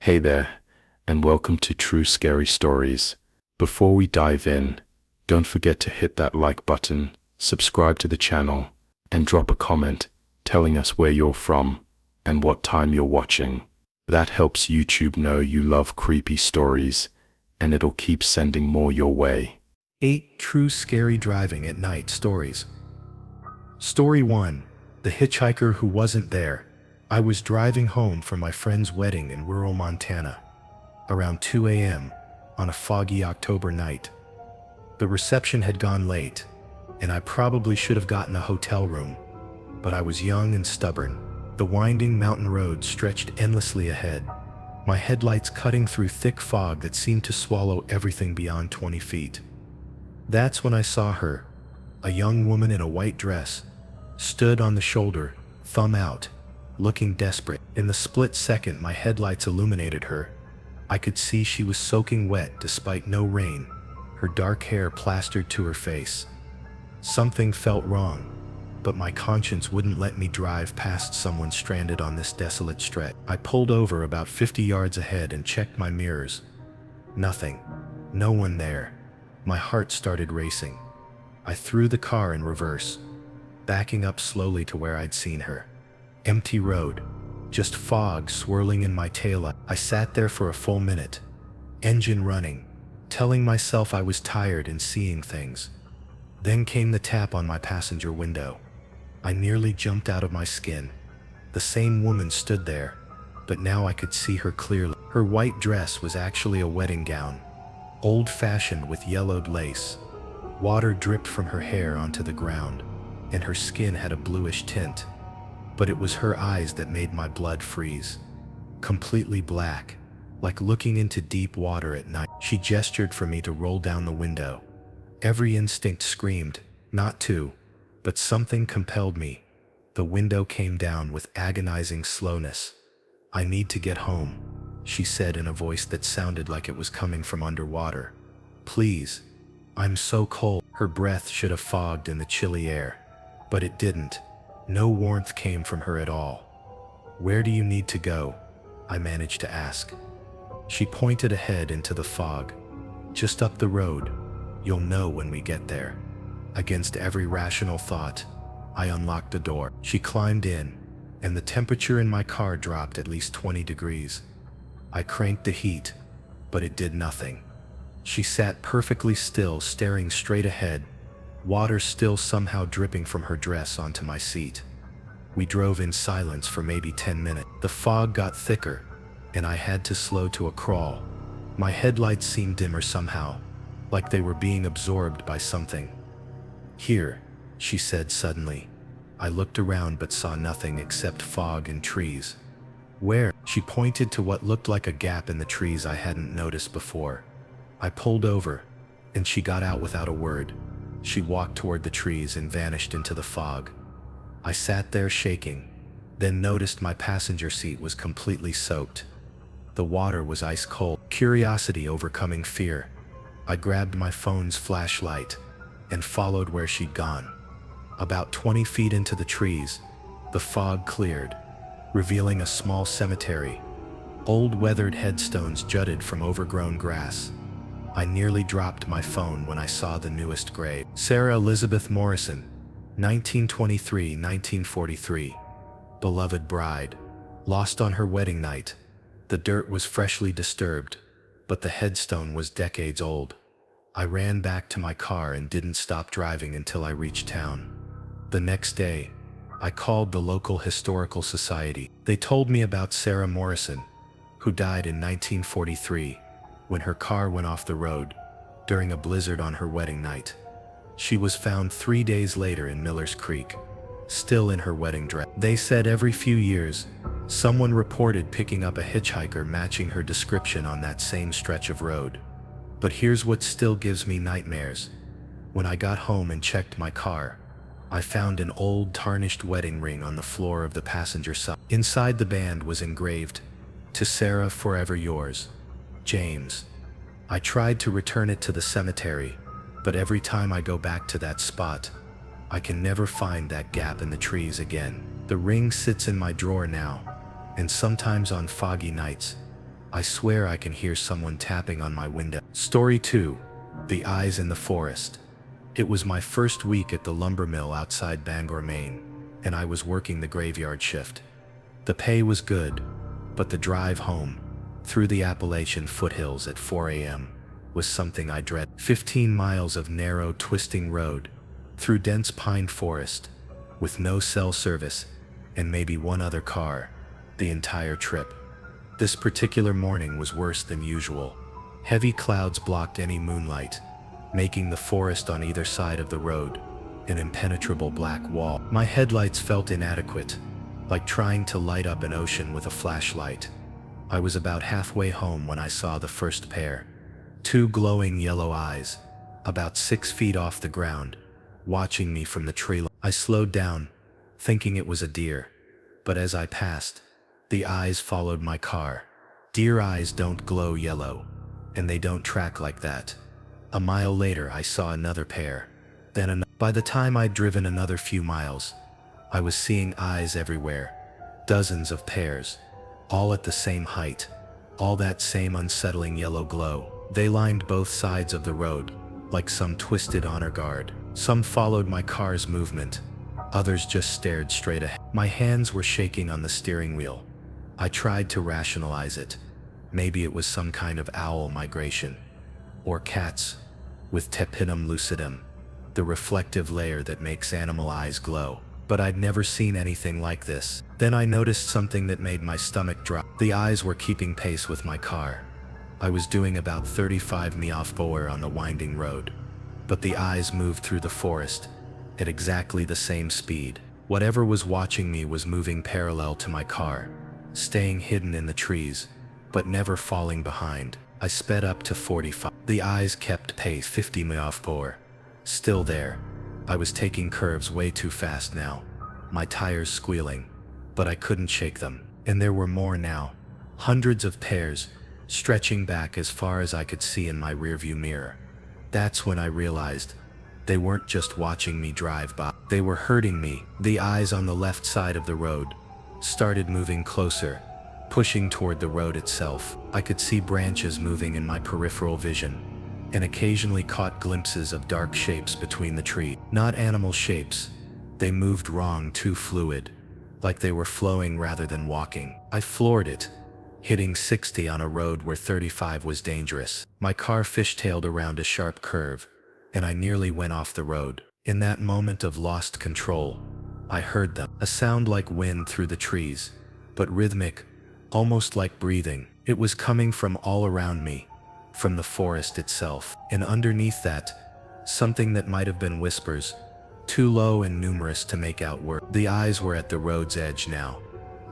Hey there, and welcome to True Scary Stories. Before we dive in, don't forget to hit that like button, subscribe to the channel, and drop a comment telling us where you're from and what time you're watching. That helps YouTube know you love creepy stories, and it'll keep sending more your way. 8 True Scary Driving at Night Stories. Story 1. The Hitchhiker Who Wasn't There. I was driving home from my friend's wedding in rural Montana, around 2 a.m. on a foggy October night. The reception had gone late, and I probably should have gotten a hotel room, but I was young and stubborn. The winding mountain road stretched endlessly ahead, my headlights cutting through thick fog that seemed to swallow everything beyond 20 feet. That's when I saw her, a young woman in a white dress, stood on the shoulder, thumb out, looking desperate. In the split second my headlights illuminated her, I could see she was soaking wet despite no rain, her dark hair plastered to her face. Something felt wrong, but my conscience wouldn't let me drive past someone stranded on this desolate stretch. I pulled over about 50 yards ahead and checked my mirrors. Nothing. No one there. My heart started racing. I threw the car in reverse, backing up slowly to where I'd seen her. Empty road, just fog swirling in my taillight. I sat there for a full minute, engine running, telling myself I was tired and seeing things. Then came the tap on my passenger window. I nearly jumped out of my skin. The same woman stood there, but now I could see her clearly. Her white dress was actually a wedding gown, old-fashioned with yellowed lace. Water dripped from her hair onto the ground, and her skin had a bluish tint. But it was her eyes that made my blood freeze. Completely black, like looking into deep water at night. She gestured for me to roll down the window. Every instinct screamed, not to, but something compelled me. The window came down with agonizing slowness. "I need to get home," she said in a voice that sounded like it was coming from underwater. "Please, I'm so cold." Her breath should have fogged in the chilly air, but it didn't. No warmth came from her at all. "Where do you need to go?" I managed to ask. She pointed ahead into the fog. "Just up the road. You'll know when we get there." Against every rational thought, I unlocked the door. She climbed in, and the temperature in my car dropped at least 20 degrees. I cranked the heat, but it did nothing. She sat perfectly still, staring straight ahead, water still somehow dripping from her dress onto my seat. We drove in silence for maybe 10 minutes. The fog got thicker, and I had to slow to a crawl. My headlights seemed dimmer somehow, like they were being absorbed by something. "Here," she said suddenly. I looked around but saw nothing except fog and trees. "Where?" She pointed to what looked like a gap in the trees I hadn't noticed before. I pulled over, and she got out without a word. She walked toward the trees and vanished into the fog. I sat there shaking, then noticed my passenger seat was completely soaked. The water was ice cold. Curiosity overcoming fear, I grabbed my phone's flashlight and followed where she'd gone. About 20 feet into the trees, the fog cleared, revealing a small cemetery. Old weathered headstones jutted from overgrown grass. I nearly dropped my phone when I saw the newest grave. Sarah Elizabeth Morrison, 1923-1943. Beloved bride, lost on her wedding night. The dirt was freshly disturbed, but the headstone was decades old. I ran back to my car and didn't stop driving until I reached town. The next day, I called the local historical society. They told me about Sarah Morrison, who died in 1943 when her car went off the road during a blizzard on her wedding night. She was found 3 days later in Miller's Creek, still in her wedding dress. They said every few years, someone reported picking up a hitchhiker matching her description on that same stretch of road. But here's what still gives me nightmares. When I got home and checked my car, I found an old tarnished wedding ring on the floor of the passenger side. Inside the band was engraved, "To Sarah, forever yours, James." I tried to return it to the cemetery, but every time I go back to that spot, I can never find that gap in the trees again. The ring sits in my drawer now, and sometimes on foggy nights, I swear I can hear someone tapping on my window. Story 2. The Eyes in the Forest. It was my first week at the lumber mill outside Bangor, Maine, and I was working the graveyard shift. The pay was good, but the drive home, through the Appalachian foothills at 4 a.m., was something I dread. 15 miles of narrow, twisting road, through dense pine forest, with no cell service, and maybe one other car, the entire trip. This particular morning was worse than usual. Heavy clouds blocked any moonlight, making the forest on either side of the road an impenetrable black wall. My headlights felt inadequate, like trying to light up an ocean with a flashlight. I was about halfway home when I saw the first pair. Two glowing yellow eyes, about 6 feet off the ground, watching me from the tree line. I slowed down, thinking it was a deer, but as I passed, the eyes followed my car. Deer eyes don't glow yellow, and they don't track like that. A mile later, I saw another pair, then another. By the time I'd driven another few miles, I was seeing eyes everywhere, dozens of pairs, all at the same height, all that same unsettling yellow glow. They lined both sides of the road, like some twisted honor guard. Some followed my car's movement, others just stared straight ahead. My hands were shaking on the steering wheel. I tried to rationalize it. Maybe it was some kind of owl migration, or cats with tepidum lucidum, the reflective layer that makes animal eyes glow. But I'd never seen anything like this. Then I noticed something that made my stomach drop. The eyes were keeping pace with my car. I was doing about 35 mph on the winding road, but the eyes moved through the forest at exactly the same speed. Whatever was watching me was moving parallel to my car, staying hidden in the trees, but never falling behind. I sped up to 45. The eyes kept pace, 50 mph. Still there. I was taking curves way too fast now, my tires squealing, but I couldn't shake them. And there were more now, hundreds of pairs, stretching back as far as I could see in my rearview mirror. That's when I realized they weren't just watching me drive by, they were hurting me. The eyes on the left side of the road started moving closer, pushing toward the road itself. I could see branches moving in my peripheral vision, and occasionally caught glimpses of dark shapes between the trees. Not animal shapes. They moved wrong, too fluid, like they were flowing rather than walking. I floored it, hitting 60 on a road where 35 was dangerous. My car fishtailed around a sharp curve, and I nearly went off the road. In that moment of lost control, I heard them. A sound like wind through the trees, but rhythmic, almost like breathing. It was coming from all around me, from the forest itself, and underneath that, something that might have been whispers, too low and numerous to make out words. The eyes were at the road's edge now,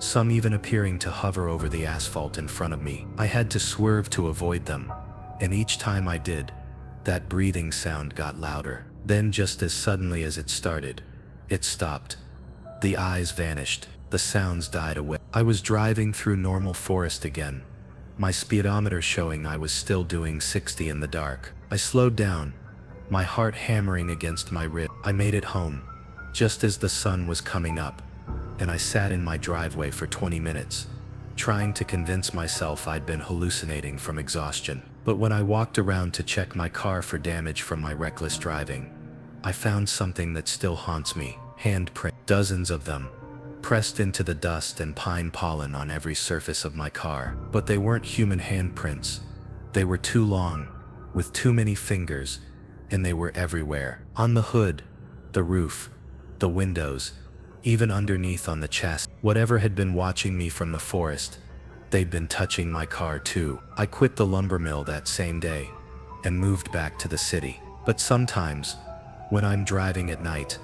some even appearing to hover over the asphalt in front of me. I had to swerve to avoid them, and each time I did, that breathing sound got louder. Then, just as suddenly as it started, it stopped. The eyes vanished, the sounds died away. I was driving through normal forest again, my speedometer showing I was still doing 60 in the dark. I slowed down, my heart hammering against my rib. I made it home, just as the sun was coming up, and I sat in my driveway for 20 minutes, trying to convince myself I'd been hallucinating from exhaustion. But when I walked around to check my car for damage from my reckless driving, I found something that still haunts me: handprints. Dozens of them, pressed into the dust and pine pollen on every surface of my car. But they weren't human handprints. They were too long, with too many fingers, and they were everywhere. On the hood, the roof, the windows, even underneath on the chassis. Whatever had been watching me from the forest, they'd been touching my car too. I quit the lumber mill that same day and moved back to the city. But sometimes, when I'm driving at night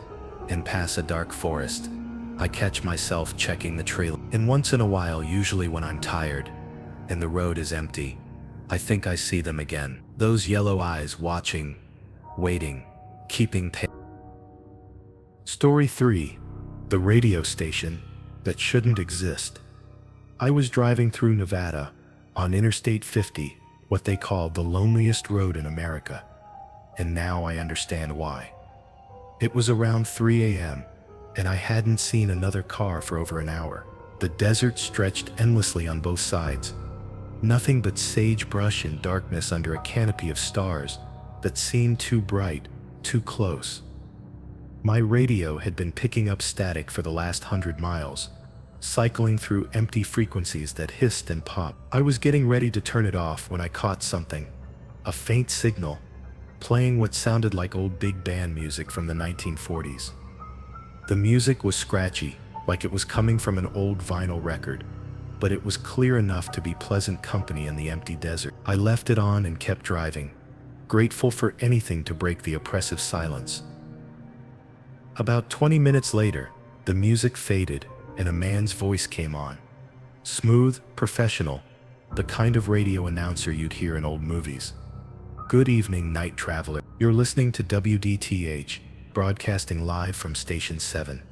and pass a dark forest, I catch myself checking the tree. And once in a while, usually when I'm tired and the road is empty, I think I see them again. Those yellow eyes watching, waiting, keeping pace. Story 3. The radio station that shouldn't exist. I was driving through Nevada on Interstate 50, what they call the loneliest road in America, and now I understand why. It was around 3 a.m., and I hadn't seen another car for over an hour. The desert stretched endlessly on both sides, Nothing but sagebrush and darkness under a canopy of stars that seemed too bright, too close. My radio had been picking up static for the last 100 miles, cycling through empty frequencies that hissed and popped. I was getting ready to turn it off when I caught something, a faint signal, playing what sounded like old big band music from the 1940s. The music was scratchy, like it was coming from an old vinyl record, but it was clear enough to be pleasant company in the empty desert. I left it on and kept driving, grateful for anything to break the oppressive silence. About 20 minutes later, the music faded and a man's voice came on. Smooth, professional, the kind of radio announcer you'd hear in old movies. Good evening, night traveler. You're listening to WDTH, broadcasting live from Station 7.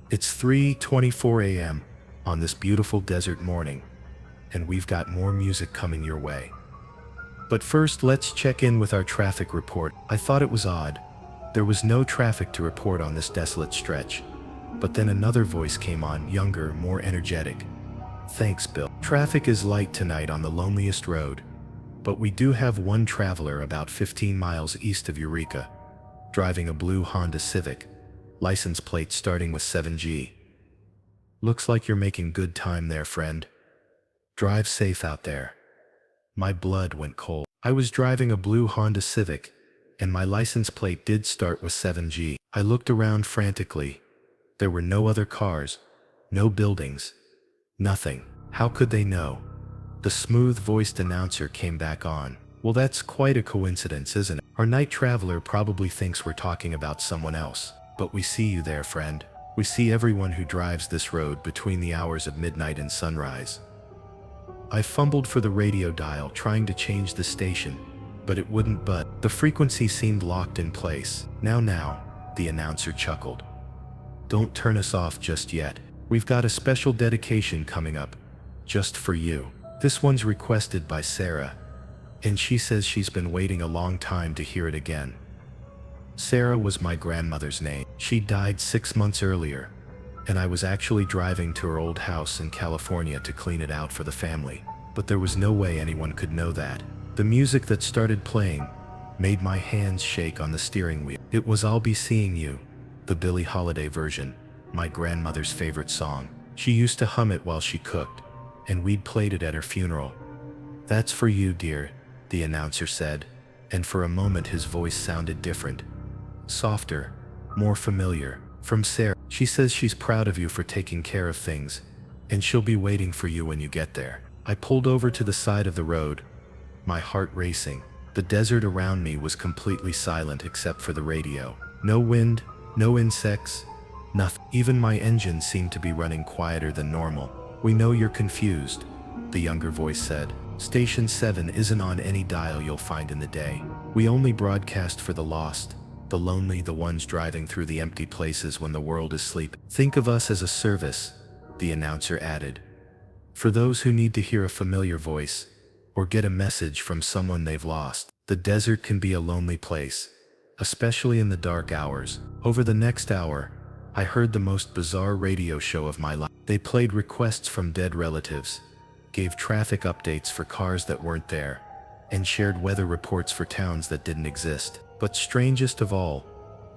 It's 3:24 a.m. on this beautiful desert morning, and we've got more music coming your way. But first, let's check in with our traffic report. I thought it was odd. There was no traffic to report on this desolate stretch. But then another voice came on, younger, more energetic. Thanks, Bill. Traffic is light tonight on the loneliest road, but we do have one traveler about 15 miles east of Eureka, driving a blue Honda Civic, license plate starting with 7G. Looks like you're making good time there, friend. Drive safe out there. My blood went cold. I was driving a blue Honda Civic, and my license plate did start with 7G. I looked around frantically. There were no other cars, no buildings, nothing. How could they know? The smooth-voiced announcer came back on. Well, that's quite a coincidence, isn't it? Our night traveler probably thinks we're talking about someone else. But we see you there, friend. We see everyone who drives this road between the hours of midnight and sunrise. I fumbled for the radio dial, trying to change the station, but it wouldn't budge. The frequency seemed locked in place. Now, the announcer chuckled. Don't turn us off just yet. We've got a special dedication coming up, just for you. This one's requested by Sarah, and she says she's been waiting a long time to hear it again. Sarah was my grandmother's name. She died 6 months earlier, and I was actually driving to her old house in California to clean it out for the family. But there was no way anyone could know that. The music that started playing made my hands shake on the steering wheel. It was I'll Be Seeing You, the Billie Holiday version, my grandmother's favorite song. She used to hum it while she cooked, and we'd played it at her funeral. That's for you, dear, the announcer said, and for a moment his voice sounded different. Softer, more familiar. From Sarah. She says she's proud of you for taking care of things, and she'll be waiting for you when you get there. I pulled over to the side of the road, my heart racing. The desert around me was completely silent except for the radio. No wind, no insects, nothing. Even my engine seemed to be running quieter than normal. We know you're confused, the younger voice said. Station 7 isn't on any dial you'll find in the day. We only broadcast for the lost, the lonely, the ones driving through the empty places when the world is sleeping. Think of us as a service, the announcer added. For those who need to hear a familiar voice, or get a message from someone they've lost. The desert can be a lonely place, especially in the dark hours. Over the next hour, I heard the most bizarre radio show of my life. They played requests from dead relatives, gave traffic updates for cars that weren't there, and shared weather reports for towns that didn't exist. But strangest of all,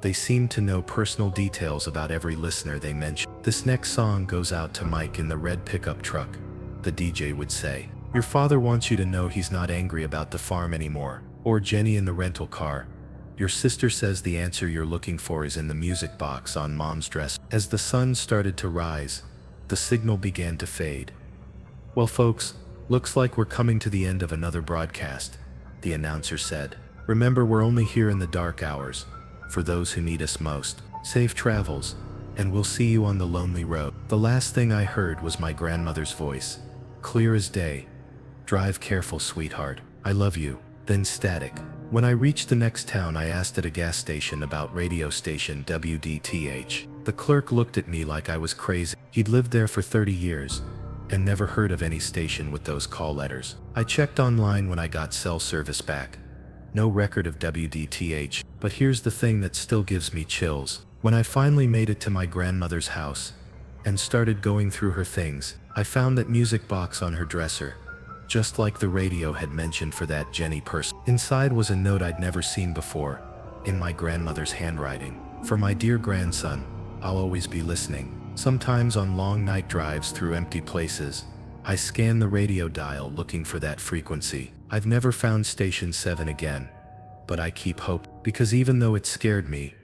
they seemed to know personal details about every listener they mentioned. This next song goes out to Mike in the red pickup truck, the DJ would say. Your father wants you to know he's not angry about the farm anymore. Or Jenny in the rental car. Your sister says the answer you're looking for is in the music box on Mom's dresser. As the sun started to rise, the signal began to fade. Well, folks, looks like we're coming to the end of another broadcast, the announcer said. Remember, we're only here in the dark hours, for those who need us most. Safe travels, and we'll see you on the lonely road. The last thing I heard was my grandmother's voice, clear as day. Drive careful, sweetheart. I love you. Then static. When I reached the next town, I asked at a gas station about radio station WDTH. The clerk looked at me like I was crazy. He'd lived there for 30 years and never heard of any station with those call letters. I checked online when I got cell service back. No record of WDTH, but here's the thing that still gives me chills. When I finally made it to my grandmother's house and started going through her things, I found that music box on her dresser, just like the radio had mentioned for that Jenny person. Inside was a note I'd never seen before, in my grandmother's handwriting. For my dear grandson, I'll always be listening. Sometimes on long night drives through empty places, I scan the radio dial looking for that frequency. I've never found Station 7 again, but I keep hope, because even though it scared me,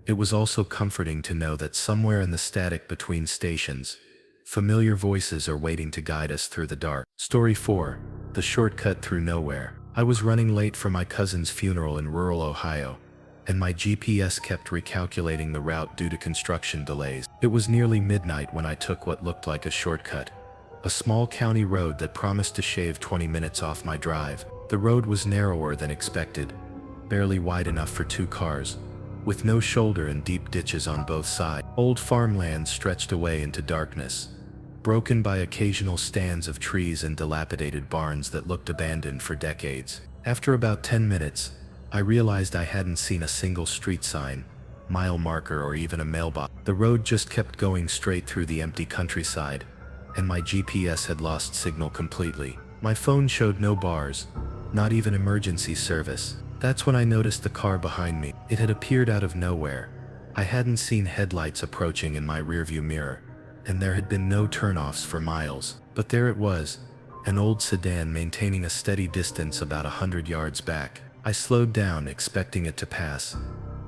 it was also comforting to know that somewhere in the static between stations, familiar voices are waiting to guide us through the dark. Story 4. The Shortcut Through Nowhere. I was running late for my cousin's funeral in rural Ohio, and my GPS kept recalculating the route due to construction delays. It was nearly midnight when I took what looked like a shortcut, a small county road that promised to shave 20 minutes off my drive. The road was narrower than expected, barely wide enough for 2 cars, with no shoulder and deep ditches on both sides. Old farmland stretched away into darkness, broken by occasional stands of trees and dilapidated barns that looked abandoned for decades. After about 10 minutes, I realized I hadn't seen a single street sign, mile marker, or even a mailbox. The road just kept going straight through the empty countryside, and my GPS had lost signal completely. My phone showed no bars, not even emergency service. That's when I noticed the car behind me. It had appeared out of nowhere. I hadn't seen headlights approaching in my rearview mirror, and there had been no turnoffs for miles. But there it was, an old sedan maintaining a steady distance about 100 yards back. I slowed down, expecting it to pass,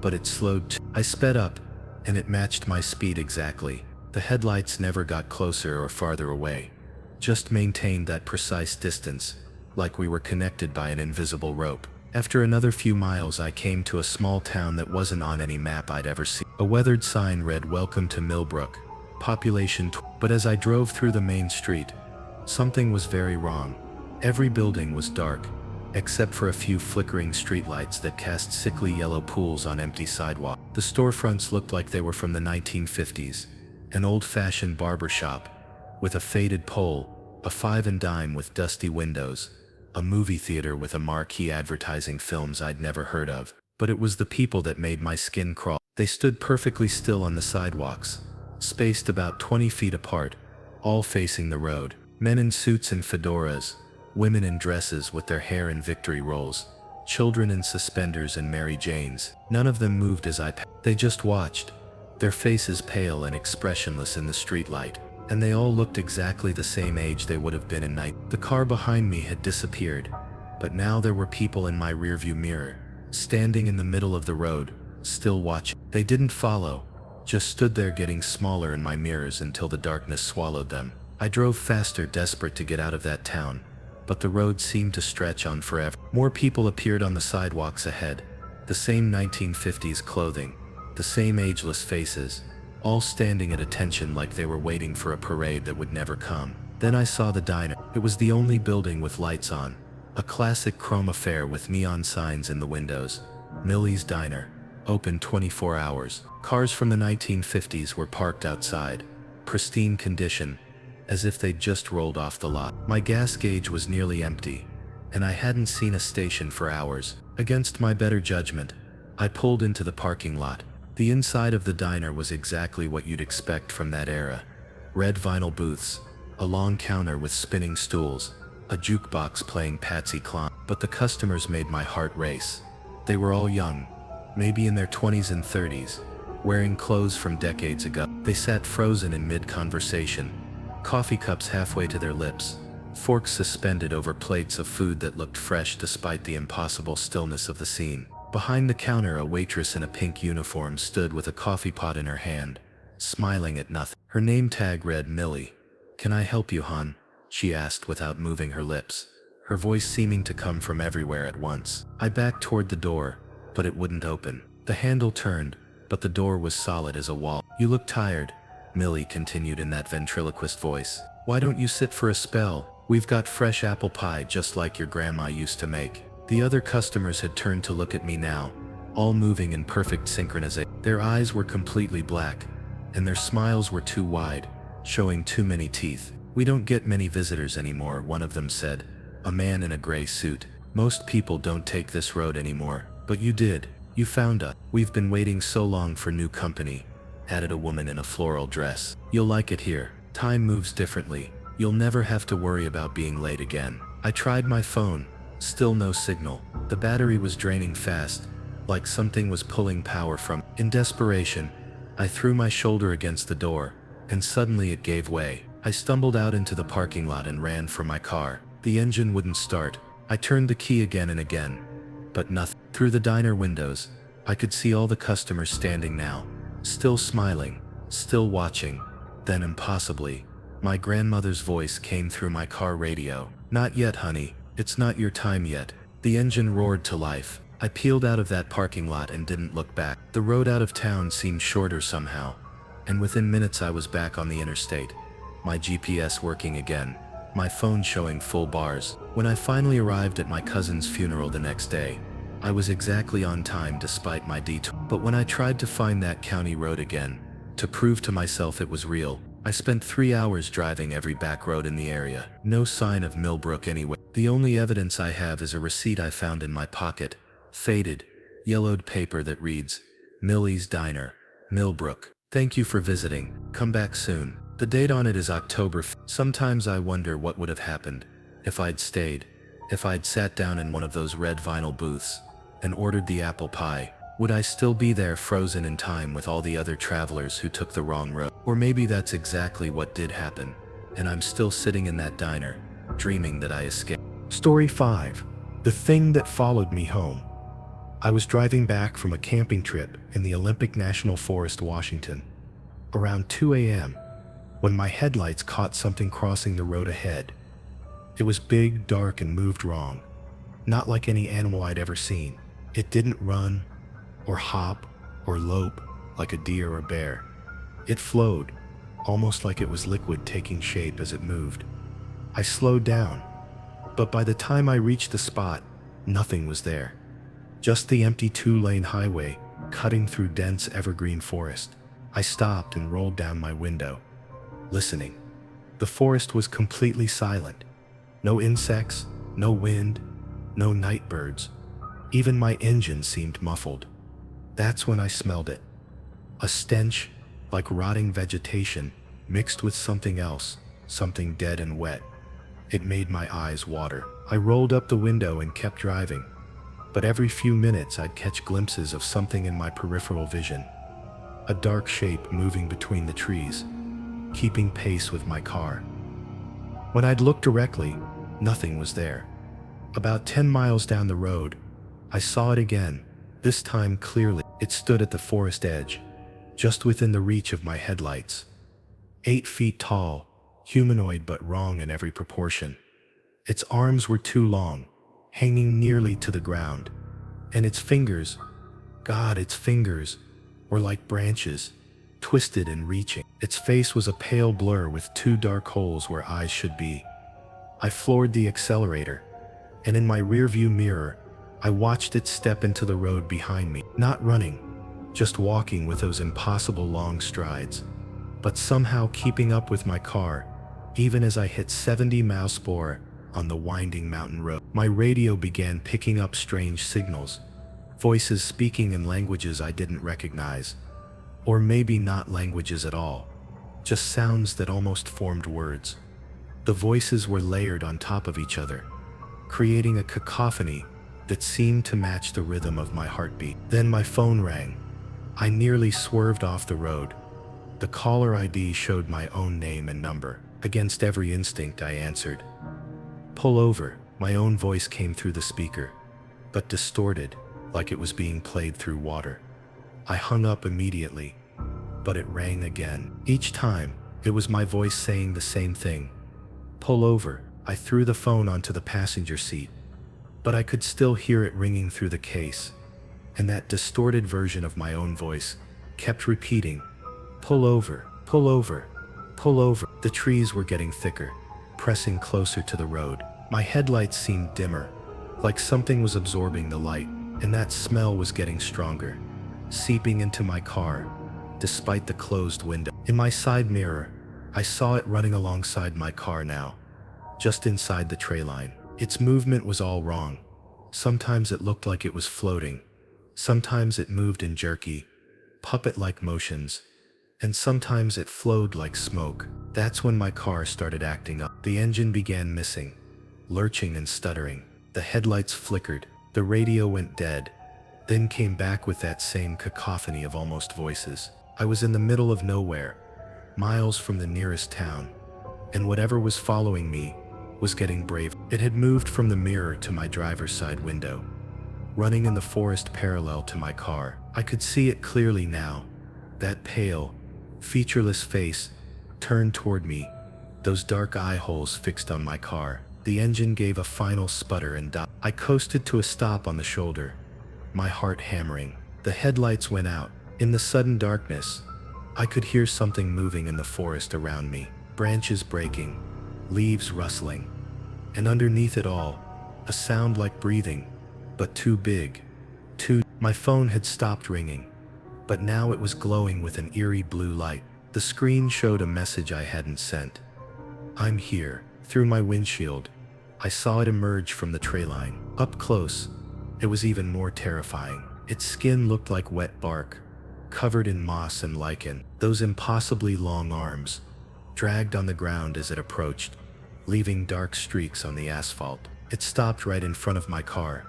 but it slowed too. I sped up, and it matched my speed exactly. The headlights never got closer or farther away, just maintained that precise distance, like we were connected by an invisible rope. After another few miles, I came to a small town that wasn't on any map I'd ever seen. A weathered sign read, "Welcome to Millbrook, population." But as I drove through the main street, something was very wrong. Every building was dark, except for a few flickering streetlights that cast sickly yellow pools on empty sidewalks. The storefronts looked like they were from the 1950s, an old-fashioned barber shop, with a faded pole, a five and dime with dusty windows, a movie theater with a marquee advertising films I'd never heard of. But it was the people that made my skin crawl. They stood perfectly still on the sidewalks, spaced about 20 feet apart, all facing the road. Men in suits and fedoras, women in dresses with their hair in victory rolls, children in suspenders and Mary Janes. None of them moved as I passed. They just watched, their faces pale and expressionless in the streetlight, and they all looked exactly the same age they would have been in night. The car behind me had disappeared, but now there were people in my rearview mirror, standing in the middle of the road, still watching. They didn't follow, just stood there getting smaller in my mirrors until the darkness swallowed them. I drove faster, desperate to get out of that town, but the road seemed to stretch on forever. More people appeared on the sidewalks ahead, the same 1950s clothing, the same ageless faces, all standing at attention like they were waiting for a parade that would never come. Then I saw the diner. It was the only building with lights on, a classic chrome affair with neon signs in the windows. Millie's Diner, open 24 hours. Cars from the 1950s were parked outside, pristine condition, as if they'd just rolled off the lot. My gas gauge was nearly empty, and I hadn't seen a station for hours. Against my better judgment, I pulled into the parking lot. The inside of the diner was exactly what you'd expect from that era. Red vinyl booths, a long counter with spinning stools, a jukebox playing Patsy Cline. But the customers made my heart race. They were all young, maybe in their 20s and 30s, wearing clothes from decades ago. They sat frozen in mid-conversation, coffee cups halfway to their lips, forks suspended over plates of food that looked fresh despite the impossible stillness of the scene. Behind the counter, a waitress in a pink uniform stood with a coffee pot in her hand, smiling at nothing. Her name tag read Millie. "Can I help you, hon?" she asked without moving her lips, her voice seeming to come from everywhere at once. I backed toward the door, but it wouldn't open. The handle turned, but the door was solid as a wall. "You look tired," Millie continued in that ventriloquist voice. "Why don't you sit for a spell? We've got fresh apple pie just like your grandma used to make." The other customers had turned to look at me now, all moving in perfect synchronization. Their eyes were completely black, and their smiles were too wide, showing too many teeth. "We don't get many visitors anymore," one of them said, a man in a gray suit. "Most people don't take this road anymore, but you did. You found us. We've been waiting so long for new company," added a woman in a floral dress. "You'll like it here. Time moves differently. You'll never have to worry about being late again." I tried my phone, still no signal. The battery was draining fast, like something was pulling power from it. In desperation, I threw my shoulder against the door, and suddenly it gave way. I stumbled out into the parking lot and ran for my car. The engine wouldn't start. I turned the key again and again, but nothing. Through the diner windows, I could see all the customers standing now, still smiling, still watching. Then impossibly, my grandmother's voice came through my car radio. "Not yet, honey. It's not your time yet." The engine roared to life. I peeled out of that parking lot and didn't look back. The road out of town seemed shorter somehow, and within minutes I was back on the interstate, my GPS working again, my phone showing full bars. When I finally arrived at my cousin's funeral the next day, I was exactly on time despite my detour. But when I tried to find that county road again, to prove to myself it was real, I spent 3 hours driving every back road in the area. No sign of Millbrook anywhere. The only evidence I have is a receipt I found in my pocket, faded, yellowed paper that reads, "Millie's Diner, Millbrook. Thank you for visiting. Come back soon." The date on it is October 5th. Sometimes I wonder what would have happened if I'd stayed, if I'd sat down in one of those red vinyl booths and ordered the apple pie. Would I still be there frozen in time with all the other travelers who took the wrong road? Or maybe that's exactly what did happen, and I'm still sitting in that diner, dreaming that I escaped. Story 5. The thing that followed me home. I was driving back from a camping trip in the Olympic National Forest, Washington, around 2 a.m., when my headlights caught something crossing the road ahead. It was big, dark, and moved wrong. Not like any animal I'd ever seen. It didn't run, or hop, or lope like a deer or bear. It flowed, almost like it was liquid taking shape as it moved. I slowed down, but by the time I reached the spot, nothing was there. Just the empty 2-lane highway cutting through dense evergreen forest. I stopped and rolled down my window, listening. The forest was completely silent. No insects, no wind, no night birds. Even my engine seemed muffled. That's when I smelled it. A stench, like rotting vegetation, mixed with something else, something dead and wet. It made my eyes water. I rolled up the window and kept driving, but every few minutes I'd catch glimpses of something in my peripheral vision. A dark shape moving between the trees, keeping pace with my car. When I'd look directly, nothing was there. About 10 miles down the road, I saw it again, this time clearly. It stood at the forest edge, just within the reach of my headlights. 8 feet tall, humanoid but wrong in every proportion. Its arms were too long, hanging nearly to the ground, and its fingers, God, its fingers, were like branches, twisted and reaching. Its face was a pale blur with 2 dark holes where eyes should be. I floored the accelerator, and in my rearview mirror, I watched it step into the road behind me. Not running, just walking with those impossible long strides, but somehow keeping up with my car, even as I hit 70 miles per hour on the winding mountain road. My radio began picking up strange signals, voices speaking in languages I didn't recognize, or maybe not languages at all, just sounds that almost formed words. The voices were layered on top of each other, creating a cacophony that seemed to match the rhythm of my heartbeat. Then my phone rang. I nearly swerved off the road. The caller ID showed my own name and number. Against every instinct, I answered. "Pull over," my own voice came through the speaker, but distorted, like it was being played through water. I hung up immediately, but it rang again. Each time, it was my voice saying the same thing. "Pull over." I threw the phone onto the passenger seat, but I could still hear it ringing through the case, and that distorted version of my own voice kept repeating, "Pull over, pull over, pull over." The trees were getting thicker, pressing closer to the road. My headlights seemed dimmer, like something was absorbing the light, and that smell was getting stronger, seeping into my car, despite the closed window. In my side mirror, I saw it running alongside my car now, just inside the tray line. Its movement was all wrong. Sometimes it looked like it was floating. Sometimes it moved in jerky, puppet-like motions, and sometimes it flowed like smoke. That's when my car started acting up. The engine began missing. lurching and stuttering. The headlights flickered, the radio went dead, then came back with that same cacophony of almost voices. I was in the middle of nowhere, miles from the nearest town, and whatever was following me was getting brave. It had moved from the mirror to my driver's side window, running in the forest parallel to my car. I could see it clearly now, that pale, featureless face turned toward me, those dark eye holes fixed on my car. The engine gave a final sputter and died. I coasted to a stop on the shoulder, my heart hammering. The headlights went out. In the sudden darkness, I could hear something moving in the forest around me, branches breaking, leaves rustling, and underneath it all, a sound like breathing, but too big, My phone had stopped ringing, but now it was glowing with an eerie blue light. The screen showed a message I hadn't sent. "I'm here." Through my windshield, I saw it emerge from the tree line. Up close, it was even more terrifying. Its skin looked like wet bark, covered in moss and lichen. Those impossibly long arms dragged on the ground as it approached, leaving dark streaks on the asphalt. It stopped right in front of my car,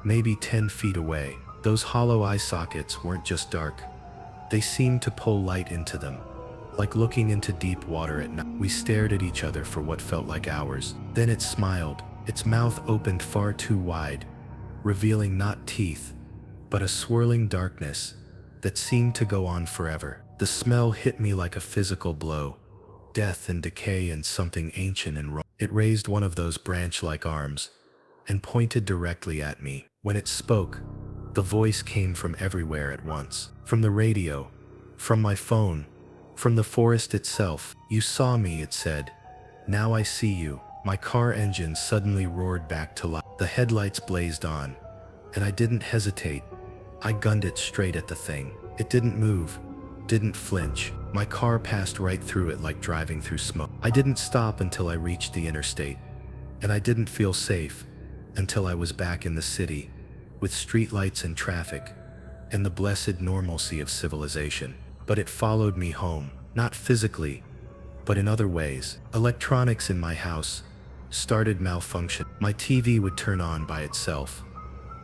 maybe 10 feet away. Those hollow eye sockets weren't just dark. They seemed to pull light into them, like looking into deep water at night. We stared at each other for what felt like hours. Then it smiled, its mouth opened far too wide, revealing not teeth, but a swirling darkness that seemed to go on forever. The smell hit me like a physical blow, death and decay and something ancient and wrong. It raised one of those branch-like arms and pointed directly at me. When it spoke, the voice came from everywhere at once. From the radio, from my phone, from the forest itself. "You saw me," it said. "Now I see you." My car engine suddenly roared back to life. The headlights blazed on, and I didn't hesitate. I gunned it straight at the thing. It didn't move, didn't flinch. My car passed right through it like driving through smoke. I didn't stop until I reached the interstate, and I didn't feel safe until I was back in the city, with streetlights and traffic, and the blessed normalcy of civilization. But it followed me home, not physically, but in other ways. Electronics in my house started malfunction. My TV would turn on by itself,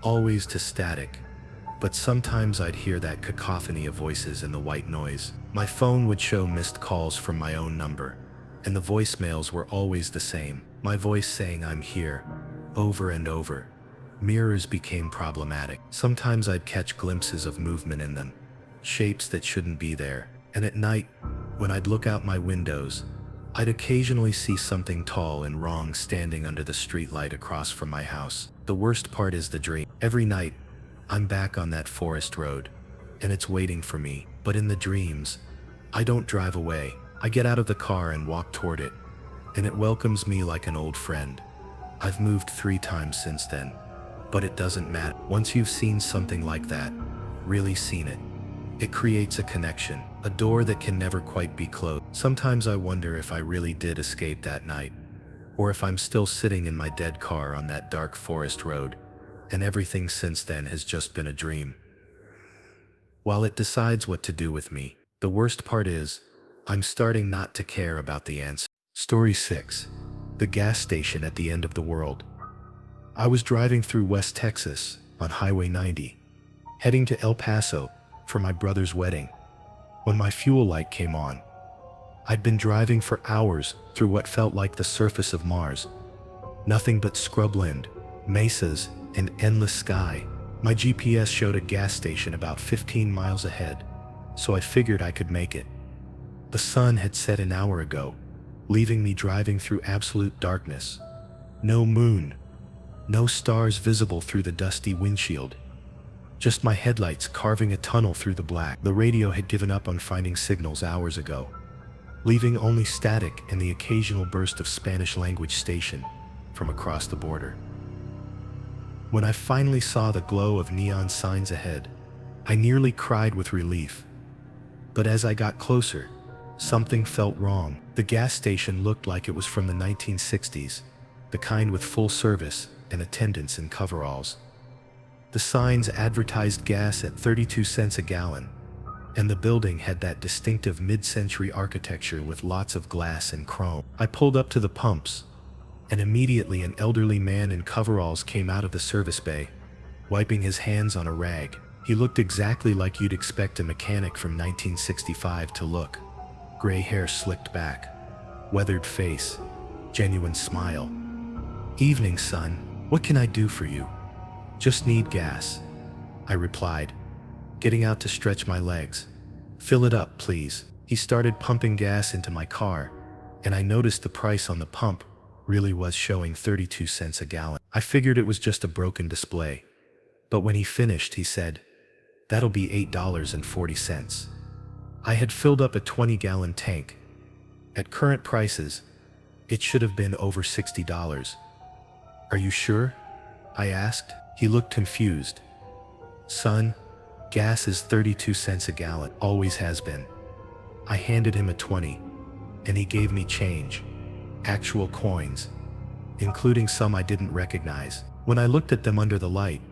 always to static, but sometimes I'd hear that cacophony of voices in the white noise. My phone would show missed calls from my own number, and the voicemails were always the same. My voice saying "I'm here," over and over. Mirrors became problematic. Sometimes I'd catch glimpses of movement in them, shapes that shouldn't be there. And at night, when I'd look out my windows, I'd occasionally see something tall and wrong standing under the streetlight across from my house. The worst part is the dream. Every night, I'm back on that forest road, and it's waiting for me. But in the dreams, I don't drive away. I get out of the car and walk toward it, and it welcomes me like an old friend. I've moved 3 times since then, but it doesn't matter. Once you've seen something like that, really seen it, it creates a connection, a door that can never quite be closed. Sometimes I wonder if I really did escape that night, or if I'm still sitting in my dead car on that dark forest road, and everything since then has just been a dream. While it decides what to do with me, the worst part is, I'm starting not to care about the answer. Story 6. The gas station at the end of the world. I was driving through West Texas on Highway 90, heading to El Paso for my brother's wedding, when my fuel light came on. I'd been driving for hours through what felt like the surface of Mars. Nothing but scrubland, mesas, and endless sky. My GPS showed a gas station about 15 miles ahead, so I figured I could make it. The sun had set an hour ago, leaving me driving through absolute darkness. No moon, no stars visible through the dusty windshield. Just my headlights carving a tunnel through the black. The radio had given up on finding signals hours ago, leaving only static and the occasional burst of Spanish language station from across the border. When I finally saw the glow of neon signs ahead, I nearly cried with relief. But as I got closer, something felt wrong. The gas station looked like it was from the 1960s, the kind with full service and attendants in coveralls. The signs advertised gas at 32 cents a gallon, and the building had that distinctive mid-century architecture with lots of glass and chrome. I pulled up to the pumps, And immediately an elderly man in coveralls came out of the service bay, wiping his hands on a rag. He looked exactly like you'd expect a mechanic from 1965 to look. Gray hair slicked back, weathered face, genuine smile. "Evening, son. What can I do for you?" "Just need gas," I replied, getting out to stretch my legs. "Fill it up, please." He started pumping gas into my car, and I noticed the price on the pump really was showing 32 cents a gallon. I figured it was just a broken display, but when he finished, he said, "That'll be $8.40. I had filled up a 20-gallon tank. At current prices, it should have been over $60. "Are you sure?" I asked. He looked confused. "Son, gas is 32 cents a gallon, always has been." I handed him a 20, and he gave me change, actual coins, including some I didn't recognize. When I looked at them under the light,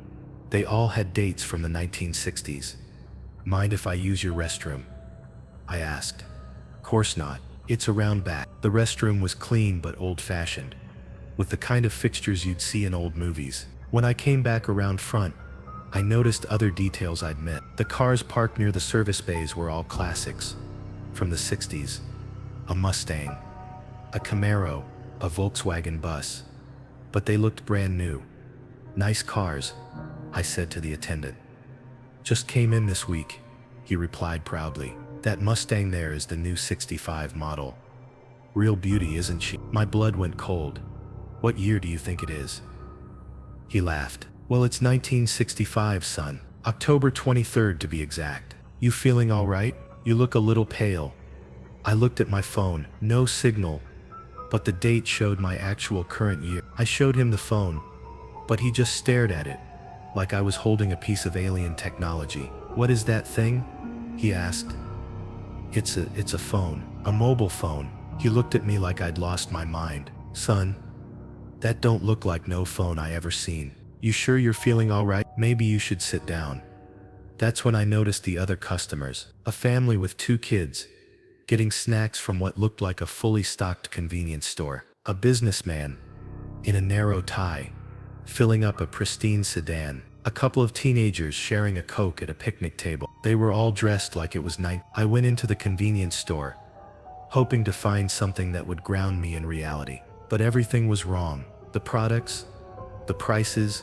they all had dates from the 1960s. "Mind if I use your restroom?" I asked. "Course not. It's around back." The restroom was clean but old-fashioned, with the kind of fixtures you'd see in old movies. When I came back around front, I noticed other details I'd missed. The cars parked near the service bays were all classics from the 60s. A Mustang, a Camaro, a Volkswagen bus, but they looked brand new. "Nice cars," I said to the attendant. "Just came in this week," he replied proudly. "That Mustang there is the new 65 model. Real beauty, isn't she?" My blood went cold. "What year do you think it is?" He laughed. "Well, it's 1965, son. October 23rd to be exact. You feeling all right? You look a little pale." I looked at my phone. No signal, but the date showed my actual current year. I showed him the phone, but he just stared at it, like I was holding a piece of alien technology. "What is that thing?" he asked. It's a phone. A mobile phone." He looked at me like I'd lost my mind. "Son, that don't look like no phone I ever seen. You sure you're feeling all right? Maybe you should sit down." That's when I noticed the other customers. A family with 2 kids, getting snacks from what looked like a fully stocked convenience store. A businessman, in a narrow tie, filling up a pristine sedan. A couple of teenagers sharing a Coke at a picnic table. They were all dressed like it was night. I went into the convenience store, hoping to find something that would ground me in reality. But everything was wrong. The products, the prices,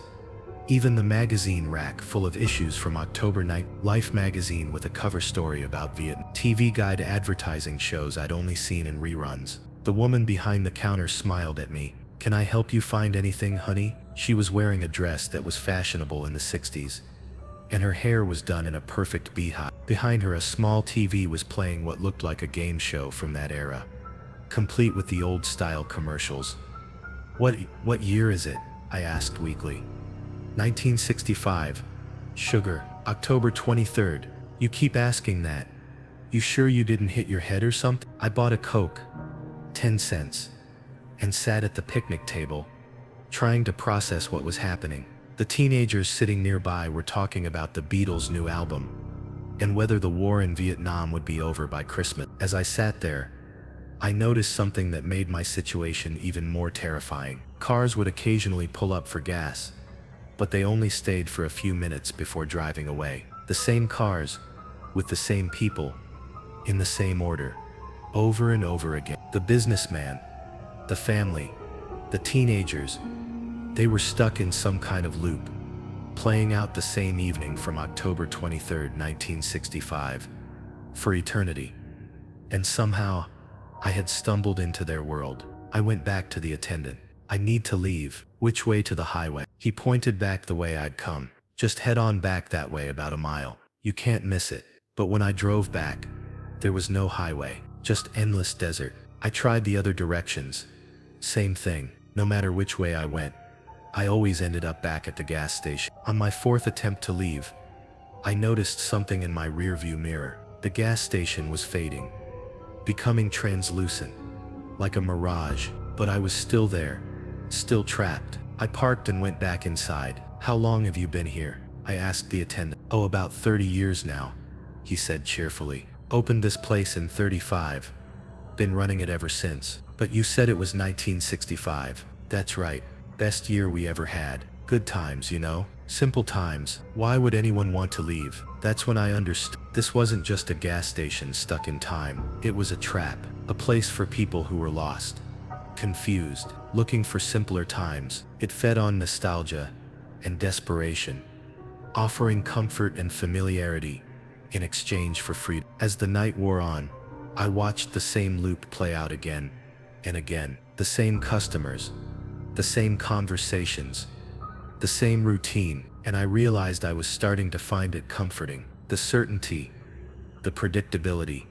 even the magazine rack full of issues from October night. Life magazine with a cover story about Vietnam. TV guide advertising shows I'd only seen in reruns. The woman behind the counter smiled at me. "Can I help you find anything, honey?" She was wearing a dress that was fashionable in the 60s, and her hair was done in a perfect beehive. Behind her, a small TV was playing what looked like a game show from that era, complete with the old-style commercials. What year is it?" I asked weakly. 1965. "Sugar. October 23rd. You keep asking that. You sure you didn't hit your head or something?" I bought a Coke, 10 cents, and sat at the picnic table, trying to process what was happening. The teenagers sitting nearby were talking about the Beatles' new album, and whether the war in Vietnam would be over by Christmas. As I sat there, I noticed something that made my situation even more terrifying. Cars would occasionally pull up for gas, but they only stayed for a few minutes before driving away. The same cars, with the same people, in the same order, over and over again. The businessman, the family, the teenagers, they were stuck in some kind of loop, playing out the same evening from October 23rd, 1965, for eternity. And somehow, I had stumbled into their world. I went back to the attendant. "I need to leave." "Which way to the highway?" He pointed back the way I'd come. "Just head on back that way about a mile. You can't miss it." But when I drove back, there was no highway, just endless desert. I tried the other directions. Same thing. No matter which way I went, I always ended up back at the gas station. On my 4th attempt to leave, I noticed something in my rearview mirror. The gas station was fading, becoming translucent, like a mirage, but I was still there, still trapped. I parked and went back inside. "How long have you been here?" I asked the attendant. "Oh, about 30 years now," he said cheerfully. "Opened this place in 35. Been running it ever since." "But you said it was 1965. That's right. Best year we ever had. Good times, you know? Simple times. Why would anyone want to leave? That's when I understood. This wasn't just a gas station stuck in time. It was a trap. A place for people who were lost, confused, looking for simpler times. It fed on nostalgia and desperation, offering comfort and familiarity in exchange for freedom. As the night wore on, I watched the same loop play out again and again. The same customers, the same conversations, the same routine, and I realized I was starting to find it comforting. The certainty, the predictability,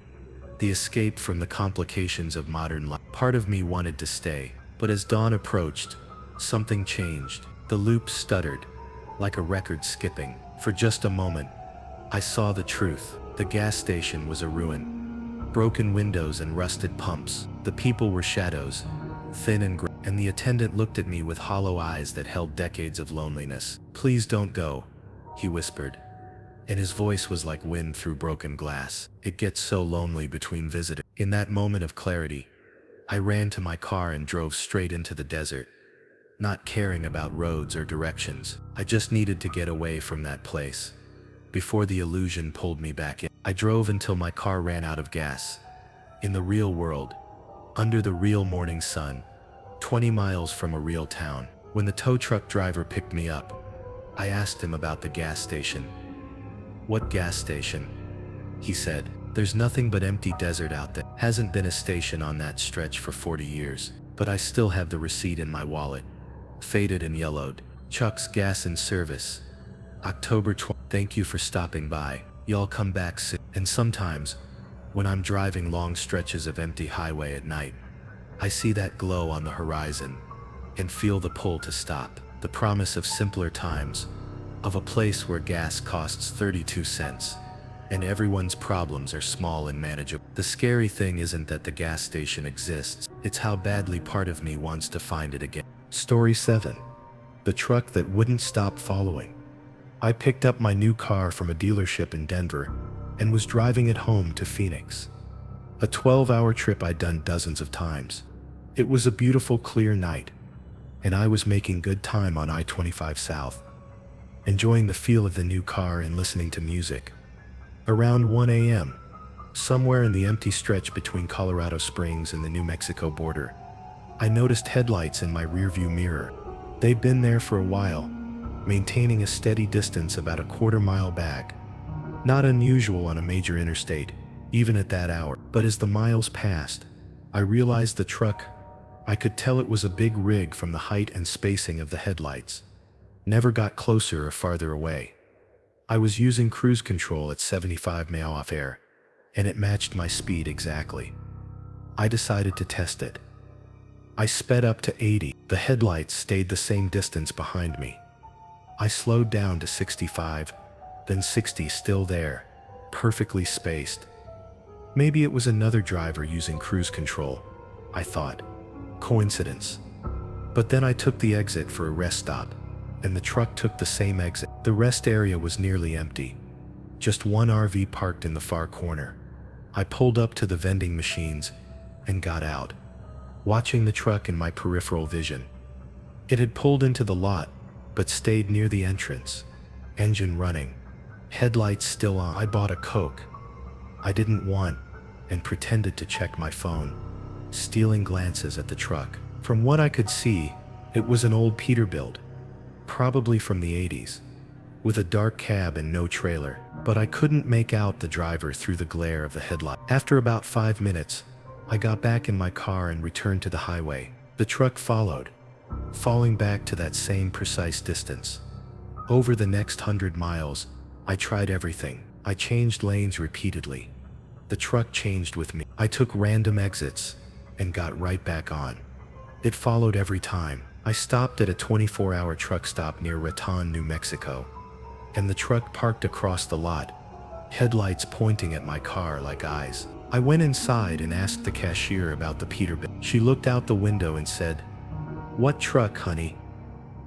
the escape from the complications of modern life. Part of me wanted to stay, but as dawn approached, something changed. The loop stuttered, like a record skipping. For just a moment, I saw the truth. The gas station was a ruin. Broken windows and rusted pumps. The people were shadows, thin and gray, and the attendant looked at me with hollow eyes that held decades of loneliness. "Please don't go," he whispered, and his voice was like wind through broken glass. "It gets so lonely between visitors." In that moment of clarity, I ran to my car and drove straight into the desert, not caring about roads or directions. I just needed to get away from that place before the illusion pulled me back in. I drove until my car ran out of gas. In the real world, under the real morning sun, 20 miles from a real town. When the tow truck driver picked me up, I asked him about the gas station. "What gas station?" he said. "There's nothing but empty desert out there. Hasn't been a station on that stretch for 40 years, but I still have the receipt in my wallet, faded and yellowed. Chuck's Gas and Service, October 20. Thank you for stopping by. Y'all come back soon." And sometimes, when I'm driving long stretches of empty highway at night, I see that glow on the horizon and feel the pull to stop. The promise of simpler times, of a place where gas costs 32 cents and everyone's problems are small and manageable. The scary thing isn't that the gas station exists, it's how badly part of me wants to find it again. Story 7. The truck that wouldn't stop following. I picked up my new car from a dealership in Denver and was driving it home to Phoenix. A 12-hour trip I'd done dozens of times. It was a beautiful, clear night, and I was making good time on I-25 South, enjoying the feel of the new car and listening to music. Around 1 a.m., somewhere in the empty stretch between Colorado Springs and the New Mexico border, I noticed headlights in my rearview mirror. They'd been there for a while, maintaining a steady distance about a quarter-mile back. Not unusual on a major interstate, even at that hour. But as the miles passed, I realized the truck. I could tell it was a big rig from the height and spacing of the headlights. Never got closer or farther away. I was using cruise control at 75 mph off air, and it matched my speed exactly. I decided to test it. I sped up to 80. The headlights stayed the same distance behind me. I slowed down to 65, then 60, still there, perfectly spaced. Maybe it was another driver using cruise control, I thought. Coincidence. But then I took the exit for a rest stop, and the truck took the same exit. The rest area was nearly empty. Just one RV parked in the far corner. I pulled up to the vending machines and got out, watching the truck in my peripheral vision. It had pulled into the lot, but stayed near the entrance, engine running, headlights still on. I bought a Coke I didn't want and pretended to check my phone, stealing glances at the truck. From what I could see, it was an old Peterbilt, probably from the 80s, with a dark cab and no trailer, but I couldn't make out the driver through the glare of the headlight. After about 5 minutes, I got back in my car and returned to the highway. The truck followed, falling back to that same precise distance. Over the next 100 miles, I tried everything. I changed lanes repeatedly. The truck changed with me. I took random exits and got right back on. It followed every time. I stopped at a 24-hour truck stop near Raton, New Mexico, and the truck parked across the lot, headlights pointing at my car like eyes. I went inside and asked the cashier about the Peterbilt. She looked out the window and said, "What truck, honey?"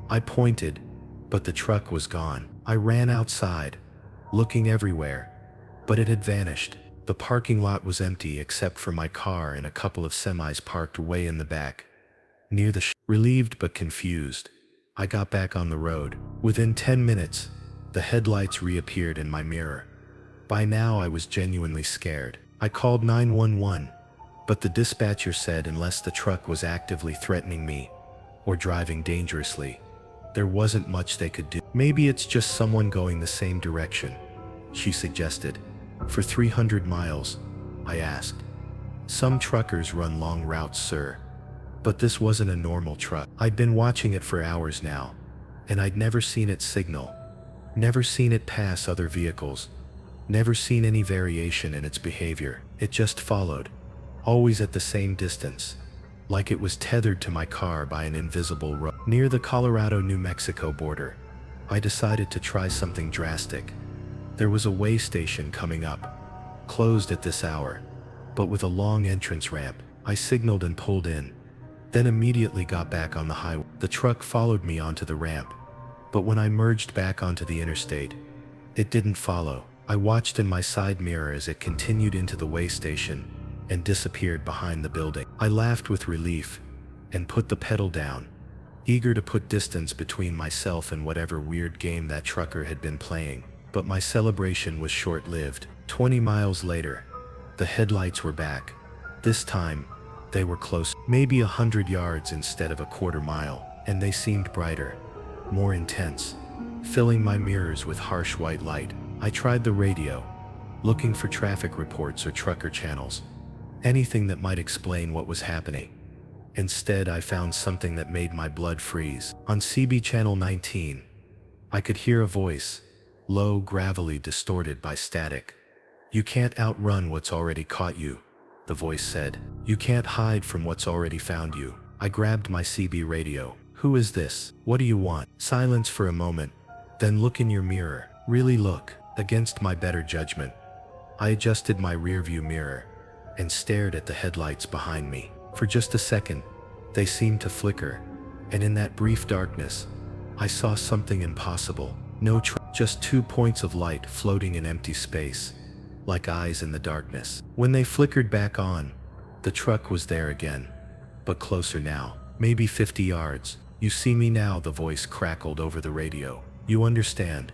I pointed, but the truck was gone. I ran outside, looking everywhere, but it had vanished. The parking lot was empty except for my car and a couple of semis parked way in the back. near the relieved but confused, I got back on the road. Within 10 minutes, the headlights reappeared in my mirror. By now, I was genuinely scared. I called 911, but the dispatcher said unless the truck was actively threatening me or driving dangerously, there wasn't much they could do. Maybe it's just someone going the same direction, she suggested. For 300 miles, I asked. Some truckers run long routes, sir. But this wasn't a normal truck. I'd been watching it for hours now, and I'd never seen it signal, never seen it pass other vehicles, never seen any variation in its behavior. It just followed, always at the same distance, like it was tethered to my car by an invisible rope. Near the Colorado-New Mexico border, I decided to try something drastic. There was a way station coming up, closed at this hour, but with a long entrance ramp. I signaled and pulled in, then immediately got back on the highway. The truck followed me onto the ramp, but when I merged back onto the interstate, it didn't follow. I watched in my side mirror as it continued into the way station and disappeared behind the building. I laughed with relief and put the pedal down, eager to put distance between myself and whatever weird game that trucker had been playing. But my celebration was short-lived. 20 miles later, the headlights were back. This time, they were close, maybe 100 yards instead of a quarter mile, and they seemed brighter, more intense, filling my mirrors with harsh white light. I tried the radio, looking for traffic reports or trucker channels, anything that might explain what was happening. Instead, I found something that made my blood freeze. On CB channel 19, I could hear a voice, low, gravelly, distorted by static. "You can't outrun what's already caught you," the voice said. "You can't hide from what's already found you." I grabbed my CB radio. "Who is this? What do you want?" Silence for a moment, then look in your mirror. Really look. Against my better judgment, I adjusted my rearview mirror and stared at the headlights behind me. For just a second, they seemed to flicker, and in that brief darkness, I saw something impossible. No just 2 points of light floating in empty space, like eyes in the darkness. When they flickered back on, the truck was there again, but closer now, maybe 50 yards. "You see me now," the voice crackled over the radio. "You understand."